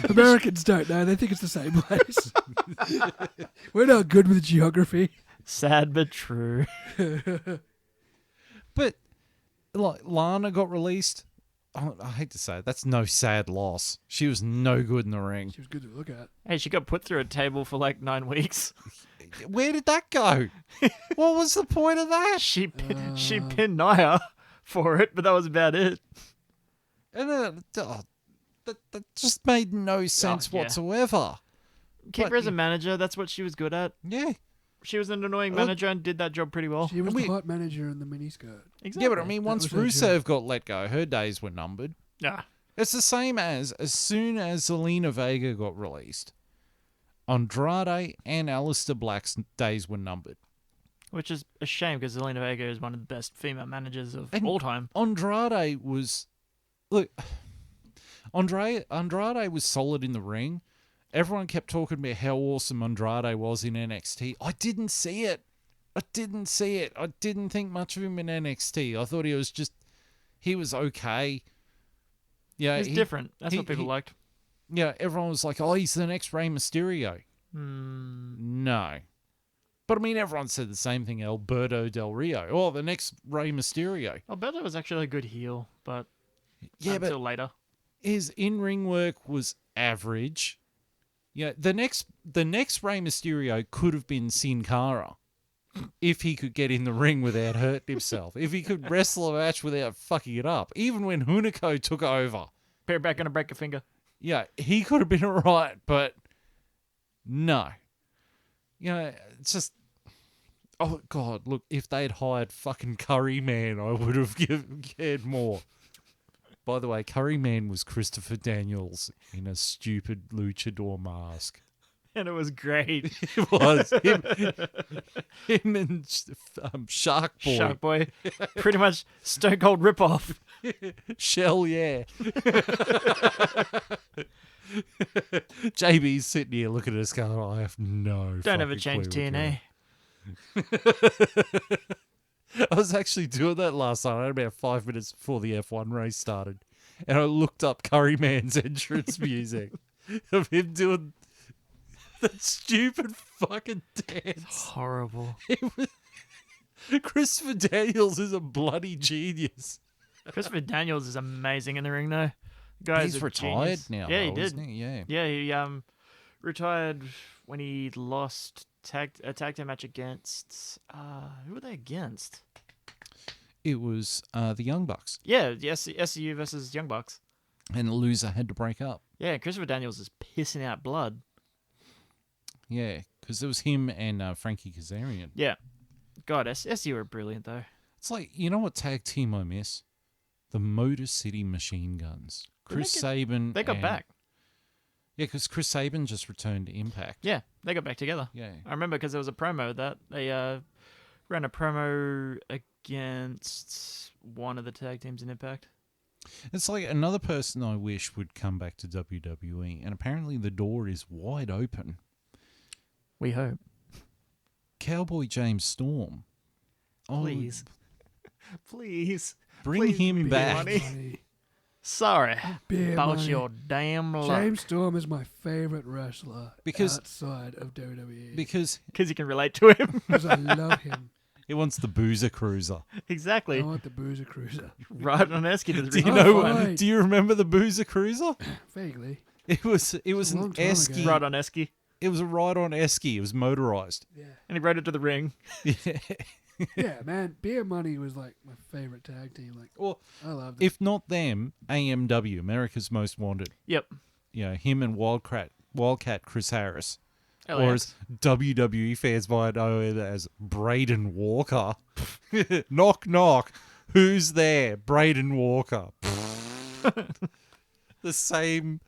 Americans don't know. They think it's the same place. We're not good with geography. Sad but true. But like Lana got released. I hate to say it, that's no sad loss. She was no good in the ring. She was good to look at. Hey, she got put through a table for like 9 weeks. Where did that go? What was the point of that? She pinned Nia for it, but that was about it. And then, that just made no sense yeah. whatsoever. Keep But- her as a manager. That's what she was good at. Yeah. She was an annoying Look- manager and did that job pretty well. She was we- the hot manager in the miniskirt. Exactly. Yeah, but I mean, once was her Rusev got let go, her days were numbered. Yeah. It's the same as soon as Zelina Vega got released, Andrade and Aleister Black's days were numbered. Which is a shame because Zelina Vega is one of the best female managers of And- all time. Andrade was, look, Andrade was solid in the ring. Everyone kept talking about how awesome Andrade was in NXT. I didn't see it. I didn't think much of him in NXT. I thought he was okay. Yeah, He's different. That's what people he- liked. Yeah, everyone was like, "Oh, he's the next Rey Mysterio." No, but I mean, everyone said the same thing. Alberto Del Rio, oh, the next Rey Mysterio. Alberto was actually a good heel, but Yeah, until but later. his in-ring work was average. Yeah, the next Rey Mysterio could have been Sin Cara if he could get in the ring without hurting himself. If he could wrestle a match without fucking it up. Even when Hunico took over. Pair back gonna break a finger. Yeah, he could have been alright, but no. You know, it's just... Oh, God, look, if they'd hired fucking Curry Man, I would have cared more. By the way, Curry Man was Christopher Daniels in a stupid luchador mask. And it was great. It was. Him and Shark Boy. Shark Boy. Pretty much Stone Cold ripoff. Shell, yeah. JB's sitting here looking at us going, I have no Don't ever fucking change clue what TNA. I was actually doing that last night. I had about 5 minutes before the F1 race started. And I looked up Curry Man's entrance music of him doing that stupid fucking dance. Horrible. Christopher Daniels is a bloody genius. Christopher Daniels is amazing in the ring, though. Guy's He's a retired genius. now. Yeah, though, he did. isn't he? Yeah. Yeah, he retired when he lost a tag team match against who were they against? It was the Young Bucks. Yeah, the SCU versus Young Bucks. And the loser had to break up. Yeah, Christopher Daniels is pissing out blood. Yeah, because it was him and Frankie Kazarian. Yeah. God, SCU are brilliant, though. It's like, you know what tag team I miss? The Motor City Machine Guns. Chris Sabin. They got and- back. Yeah, because Chris Sabin just returned to Impact. Yeah, they got back together. Yeah. I remember because there was a promo that they ran a promo against one of the tag teams in Impact. It's like another person I wish would come back to WWE, and apparently the door is wide open. We hope. Cowboy James Storm. Oh, Please. Please. bring please him be back. money. Money. Sorry. Beer About money. your damn luck. James Storm is my favorite wrestler Because- outside of WWE. Because Because you can relate to him. Because I love him. he wants the Boozer Cruiser. Exactly. I want the Boozer Cruiser. Right on Esky to the Do you ring. know? fine. Do you remember the Boozer Cruiser? Vaguely. It was a an long time ago. esky. Right on Esky. It was a ride on esky. It was motorized. Yeah. And he rode it to the ring. Yeah, man. Beer Money was like my favorite tag team. Like, Or I loved it. if not them, AMW, America's Most Wanted. Yep. You know, him and Wildcat Chris Harris. Or LAX. as WWE fans might know it as Braden Walker. Knock, knock. Who's there? Braden Walker. The same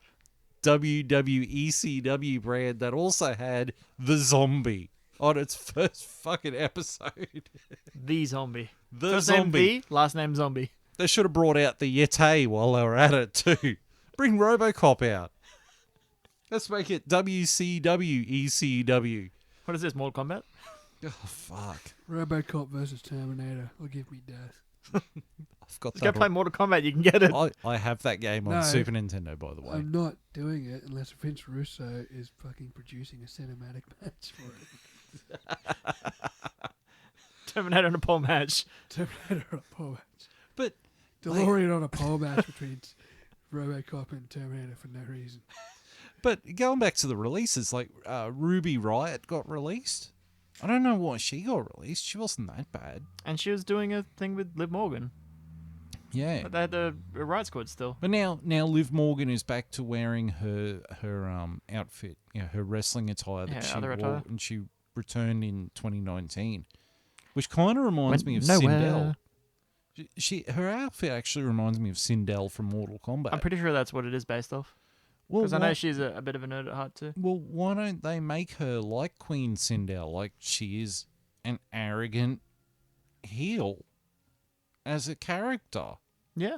WWECW brand that also had The Zombie on its first fucking episode. The Zombie. The First name Zombie. V, last name Zombie. They should have brought out the Yeti while they were at it too. Bring RoboCop out. Let's make it WCW ECW. What is this, Mortal Kombat? Oh fuck! RoboCop versus Terminator. Will give me death. I've got Just go that. play Mortal Kombat, you can get it. I have that game on No. Super Nintendo, by the way. I'm not doing it unless Vince Russo is fucking producing a cinematic match for it. Terminator and a pole match. Terminator on a pole match. But DeLorean on a pole match between RoboCop and Terminator for no reason. But going back to the releases, like Ruby Riot got released. I don't know why she got released. She wasn't that bad. And she was doing a thing with Liv Morgan. Yeah. But they had the right squad still. But now Liv Morgan is back to wearing her outfit, her wrestling attire that she other wore, attire. and she returned in 2019, which kind of reminds me of nowhere. Sindel. Her outfit actually reminds me of Sindel from Mortal Kombat. I'm pretty sure that's what it is based off. Well, Because I know she's a bit of a nerd at heart too. Well, why don't they make her like Queen Sindel? Like she is an arrogant heel as a character. Yeah.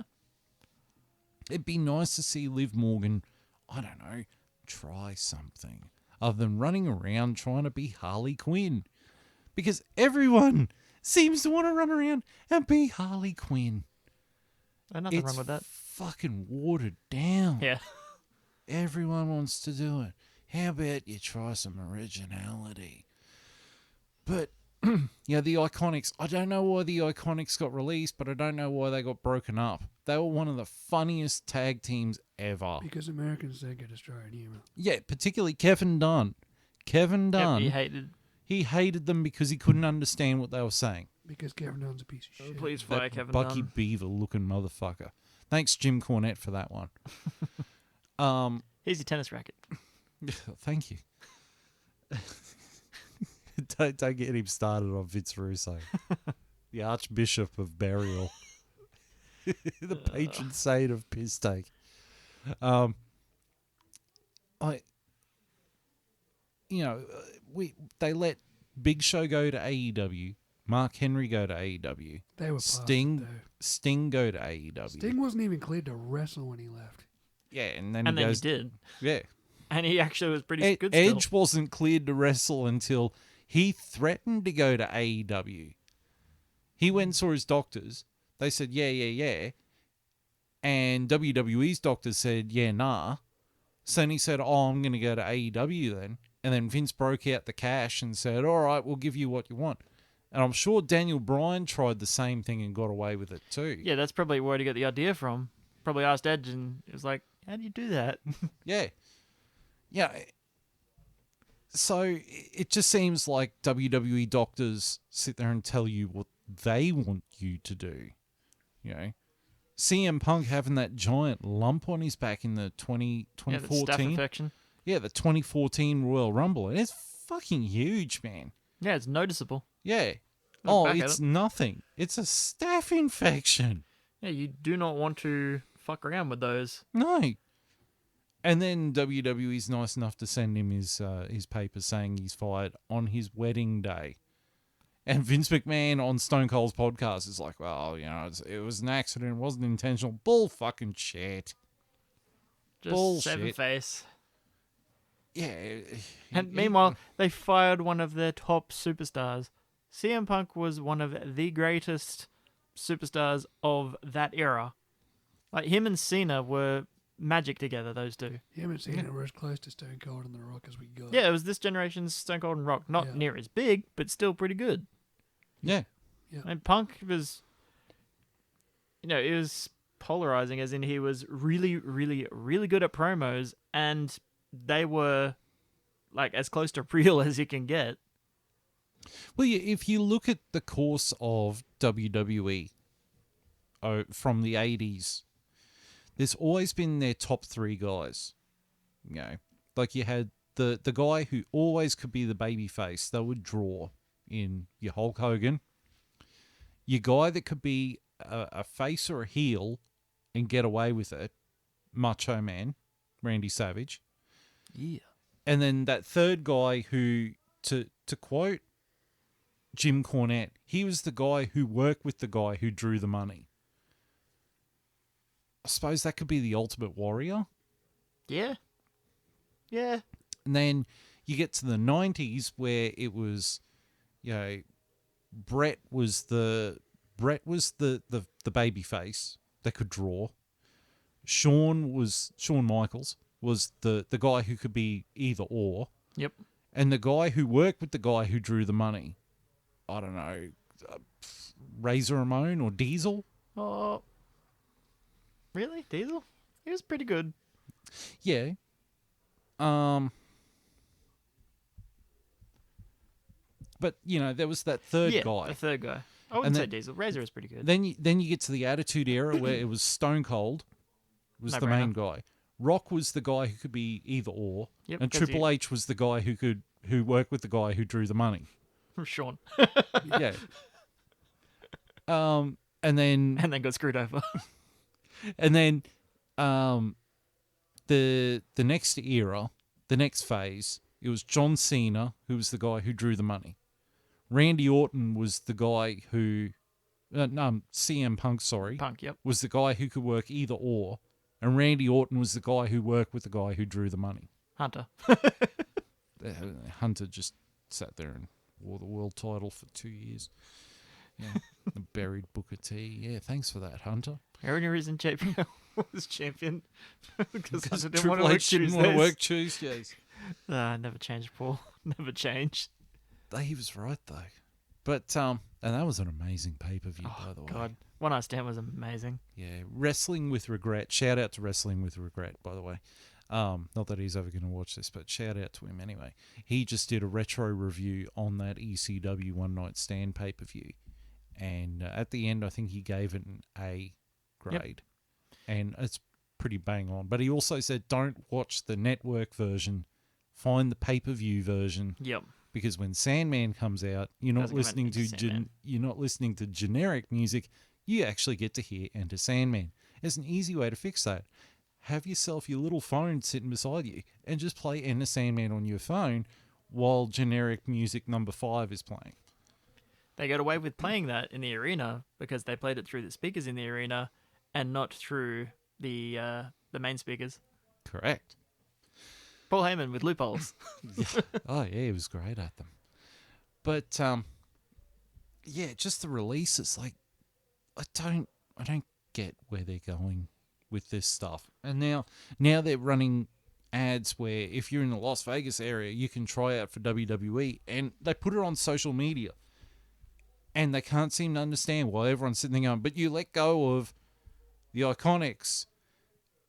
It'd be nice to see Liv Morgan, I don't know, try something other than running around trying to be Harley Quinn. Because everyone seems to want to run around and be Harley Quinn. There's nothing wrong with that. Fucking watered down. Yeah. Everyone wants to do it. How about you try some originality? But, the Iconics, I don't know why the Iconics got released, but I don't know why they got broken up. They were one of the funniest tag teams ever. Because Americans don't get Australian humour. Yeah, particularly Kevin Dunn. Kevin Dunn. Yep, He hated them because he couldn't understand what they were saying. Because Kevin Dunn's a piece of shit. Please fire That Kevin Bucky Dunn. Beaver looking motherfucker. Thanks, Jim Cornette, for that one. Here's your tennis racket. Thank you. Don't get him started on Vince Russo, the Archbishop of Burial, the patron saint of piss take. They let Big Show go to AEW, Mark Henry go to AEW, They were past Sting it, though. Sting go to AEW. Sting wasn't even cleared to wrestle when he left. Yeah, and then And he then goes. he did. Yeah, And he actually was pretty good still. Edge wasn't cleared to wrestle until he threatened to go to AEW. He went and saw his doctors. They said, yeah. And WWE's doctors said, yeah, nah. So then he said, oh, I'm going to go to AEW then. And then Vince broke out the cash and said, all right, we'll give you what you want. And I'm sure Daniel Bryan tried the same thing and got away with it too. Yeah, that's probably where he got the idea from. Probably asked Edge and it was like, how do you do that? Yeah. Yeah. So it just seems like WWE doctors sit there and tell you what they want you to do. CM Punk having that giant lump on his back in the 2014. Yeah, the staph infection. Yeah, the 2014 Royal Rumble. And it's fucking huge, man. Yeah, it's noticeable. Yeah. Look back at It's it. nothing. It's a staph infection. Yeah, you do not want to fuck around with those. No. And then WWE's nice enough to send him his papers saying he's fired on his wedding day. And Vince McMahon on Stone Cold's podcast is like, well, it was an accident. It wasn't intentional. Bull fucking shit. Just Bullshit. seven face. Yeah. And meanwhile, they fired one of their top superstars. CM Punk was one of the greatest superstars of that era. Like, him and Cena were magic together, those two. Him and Cena were as close to Stone Cold and The Rock as we got. Yeah, it was this generation's Stone Cold and Rock. Not Yeah. near as big, but still pretty good. Yeah. And Punk was, it was polarizing, as in he was really, really, really good at promos, and they were, like, as close to real as you can get. Well, if you look at the course of WWE from the 80s, there's always been their top three guys. Like you had the guy who always could be the baby face. They would draw in your Hulk Hogan. Your guy that could be a face or a heel and get away with it, Macho Man, Randy Savage. Yeah. And then that third guy who, to quote Jim Cornette, he was the guy who worked with the guy who drew the money. I suppose that could be the Ultimate Warrior. Yeah. Yeah. And then you get to the 90s where it was, Brett was the baby face that could draw. Shawn Michaels was the guy who could be either or. Yep. And the guy who worked with the guy who drew the money, I don't know, Razor Ramon or Diesel? Oh. Really? Diesel? He was pretty good. Yeah. But, there was that third guy. The third guy. I wouldn't say then, Diesel. Razor is pretty good. then you get to the Attitude Era where it was Stone Cold was the main guy. Rock was the guy who could be either or, Yep, and 'cause Triple H was the guy who worked with the guy who drew the money. Sean. Yeah. And then And then got screwed over. and then the next era, the next phase, it was John Cena who was the guy who drew the money. Randy Orton was the guy who CM Punk, sorry, Punk, yep. was the guy who could work either or, and Randy Orton was the guy who worked with the guy who drew the money. Hunter. Hunter just sat there and wore the world title for 2 years. Yeah, buried Booker T. Yeah, thanks for that, Hunter. The only reason JP was champion because Hunter didn't want Triple to work H didn't want to work Tuesdays. Never changed, Paul. Never changed. He was right though. But and that was an amazing pay-per-view, by the way. God, One Night Stand was amazing. Yeah, Wrestling with Regret. Shout out to Wrestling with Regret, by the way. Not that he's ever going to watch this, but shout out to him anyway. He just did a retro review on that ECW One Night Stand pay-per-view. And at the end, I think he gave it an A grade. Yep. And it's pretty bang on. But he also said, don't watch the network version. Find the pay-per-view version. Yep. Because when Sandman comes out, you're not listening to generic music. You actually get to hear Enter Sandman. There's an easy way to fix that. Have yourself your little phone sitting beside you and just play Enter Sandman on your phone while generic music number 5 is playing. They got away with playing that in the arena because they played it through the speakers in the arena and not through the main speakers. Correct. Paul Heyman with loopholes. Oh, yeah, he was great at them. But, yeah, just the releases. Like, I don't get where they're going with this stuff. And now they're running ads where if you're in the Las Vegas area, you can try out for WWE. And they put it on social media. And they can't seem to understand why everyone's sitting there going, but you let go of the Iconics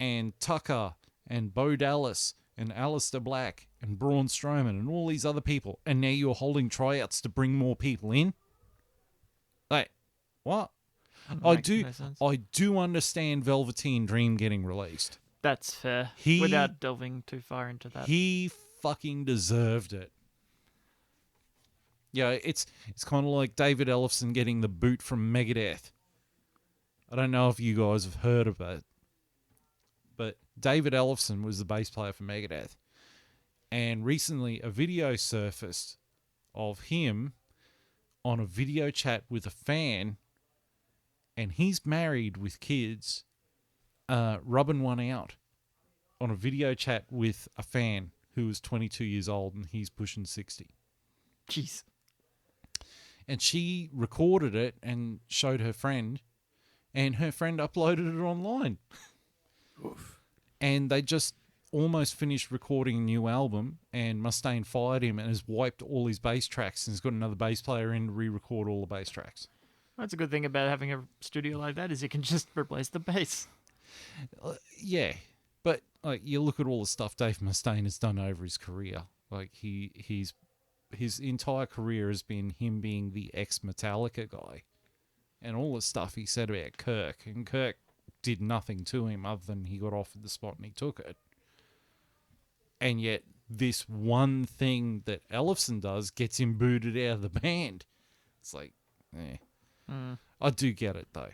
and Tucker and Bo Dallas and Aleister Black and Braun Strowman and all these other people, and now you're holding tryouts to bring more people in? Like, what? I do understand Velveteen Dream getting released. That's fair. Without delving too far into that. He fucking deserved it. Yeah, it's kind of like David Ellefson getting the boot from Megadeth. I don't know if you guys have heard of it, but David Ellefson was the bass player for Megadeth. And recently a video surfaced of him on a video chat with a fan, and he's married with kids, rubbing one out on a video chat with a fan who is 22 years old and he's pushing 60. Jeez. And she recorded it and showed her friend, and her friend uploaded it online. Oof. And they just almost finished recording a new album, and Mustaine fired him and has wiped all his bass tracks and has got another bass player in to re-record all the bass tracks. That's a good thing about having a studio like that is you can just replace the bass. Yeah, but like you look at all the stuff Dave Mustaine has done over his career. Like his entire career has been him being the ex-Metallica guy. And all the stuff he said about Kirk. And Kirk did nothing to him other than he got offered the spot and he took it. And yet this one thing that Ellefson does gets him booted out of the band. It's like, I do get it though.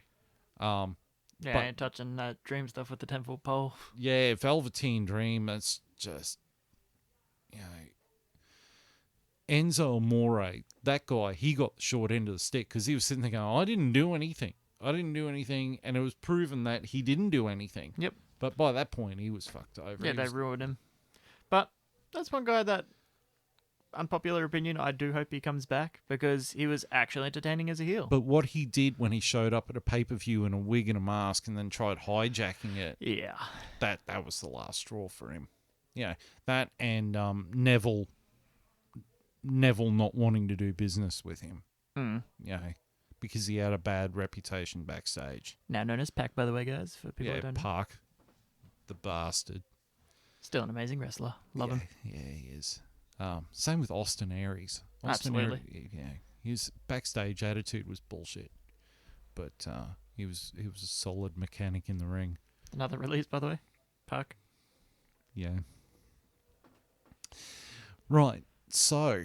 Yeah, I ain't touching that Dream stuff with the 10-foot pole. Yeah, Velveteen Dream, that's just, Enzo Amore, that guy, he got the short end of the stick because he was sitting there going, I didn't do anything. And it was proven that he didn't do anything. Yep. But by that point, he was fucked over. Yeah, they ruined him. But that's one guy that, unpopular opinion, I do hope he comes back because he was actually entertaining as a heel. But what he did when he showed up at a pay-per-view in a wig and a mask and then tried hijacking it, yeah, that was the last straw for him. Yeah, that and Neville not wanting to do business with him. Because he had a bad reputation backstage. Now known as Pac, by the way, guys, for people who don't know. Pac, the bastard. Still an amazing wrestler. Love him. Yeah, he is. Same with Austin Aries. Absolutely. His backstage attitude was bullshit, but he was a solid mechanic in the ring. Another release, by the way. Puck. Yeah. Right. So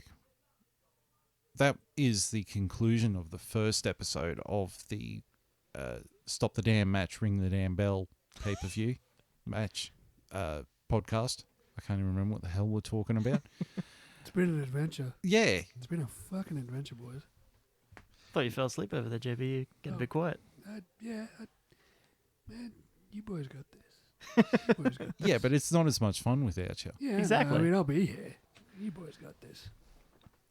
that is the conclusion of the first episode of the Stop the Damn Match, Ring the Damn Bell pay-per-view match podcast. I can't even remember what the hell we're talking about. It's been an adventure. Yeah. It's been a fucking adventure, boys. Thought you fell asleep over there, JB. You getting a bit quiet. Man, you boys got this. You boys got this. Yeah, but it's not as much fun without you. Yeah, Exactly. No, I mean, I'll be here. You boys got this.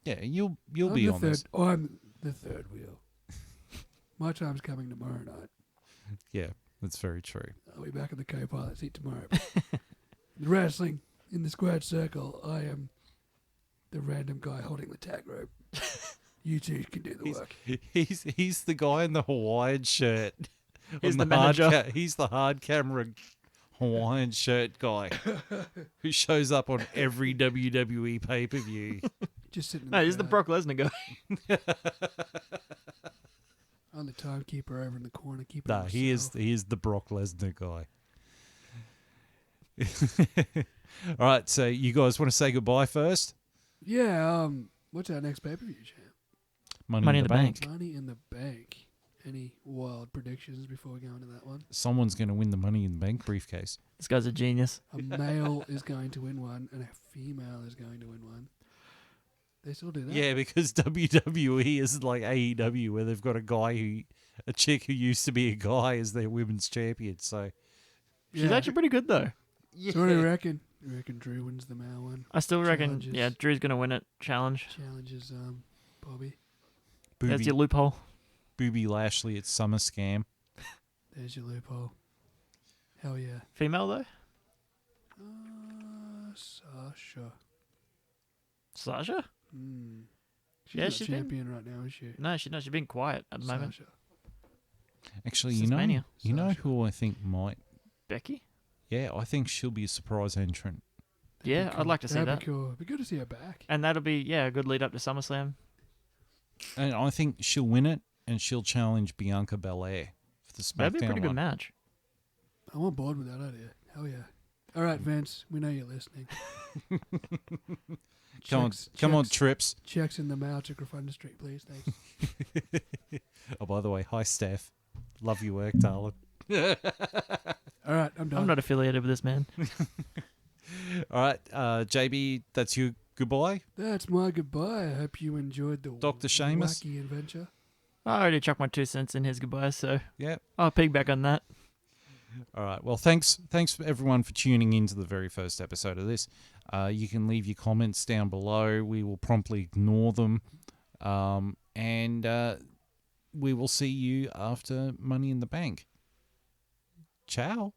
Yeah, you'll I'm be the on third, this. I'm the third wheel. My time's coming tomorrow night. Yeah, that's very true. I'll be back in the co-pilot seat tomorrow. The wrestling in the squared circle, I am the random guy holding the tag rope. You two can do the work. He's the guy in the Hawaiian shirt. He's On the manager. He's the hard camera Hawaiian shirt guy who shows up on every WWE pay-per-view. Just sitting in No, the he's the crowd. Brock Lesnar guy. I'm the timekeeper over in the corner. Keeping Nah, he is the Brock Lesnar guy. All right, so you guys want to say goodbye first? Yeah, what's our next pay-per-view, champ? Money in the Bank. Money in the Bank. Any wild predictions before we go into that one? Someone's going to win the Money in the Bank briefcase. This guy's a genius. A male is going to win one, and a female is going to win one. They still do that? Yeah, because WWE isn't like AEW where they've got a chick who used to be a guy as their women's champion. So She's actually pretty good, though. So what do you reckon? You reckon Drew wins the male one? I still reckon, Challenges. yeah, Drew's going to win it. Challenge. Challenges Bobby. There's your loophole. Booby Lashley at Summer Scam. There's your loophole. Hell yeah. Female, though? Sasha. Sasha? She's Yeah, not she's been- champion right now, is she? No, she's been quiet at the moment. Sasha. Actually, This is Mania. you know Sasha. who I think might. Becky? Yeah, I think she'll be a surprise entrant. Yeah, That'd be I'd like to see That'd that. be cool. It'd be good to see her back. And that'll be, yeah, a good lead up to SummerSlam. And I think she'll win it, and she'll challenge Bianca Belair for the SmackDown That'd be a pretty good one. match. I'm on board with that idea. Hell yeah. All right, Vince, we know you're listening. Come on, Trips. Checks in the mail to Grafunda Street, please. Thanks. Oh, by the way, hi, Steph. Love your work, darling. All right, I'm done. I'm not affiliated with this man. All right, JB, that's your goodbye. That's my goodbye. I hope you enjoyed the Dr. Seamus. wacky adventure. I already chucked my 2 cents in his goodbye, so Yeah. I'll piggyback on that. All right. Well, thanks for everyone for tuning in to the very first episode of this. You can leave your comments down below. We will promptly ignore them. And we will see you after Money in the Bank. Ciao.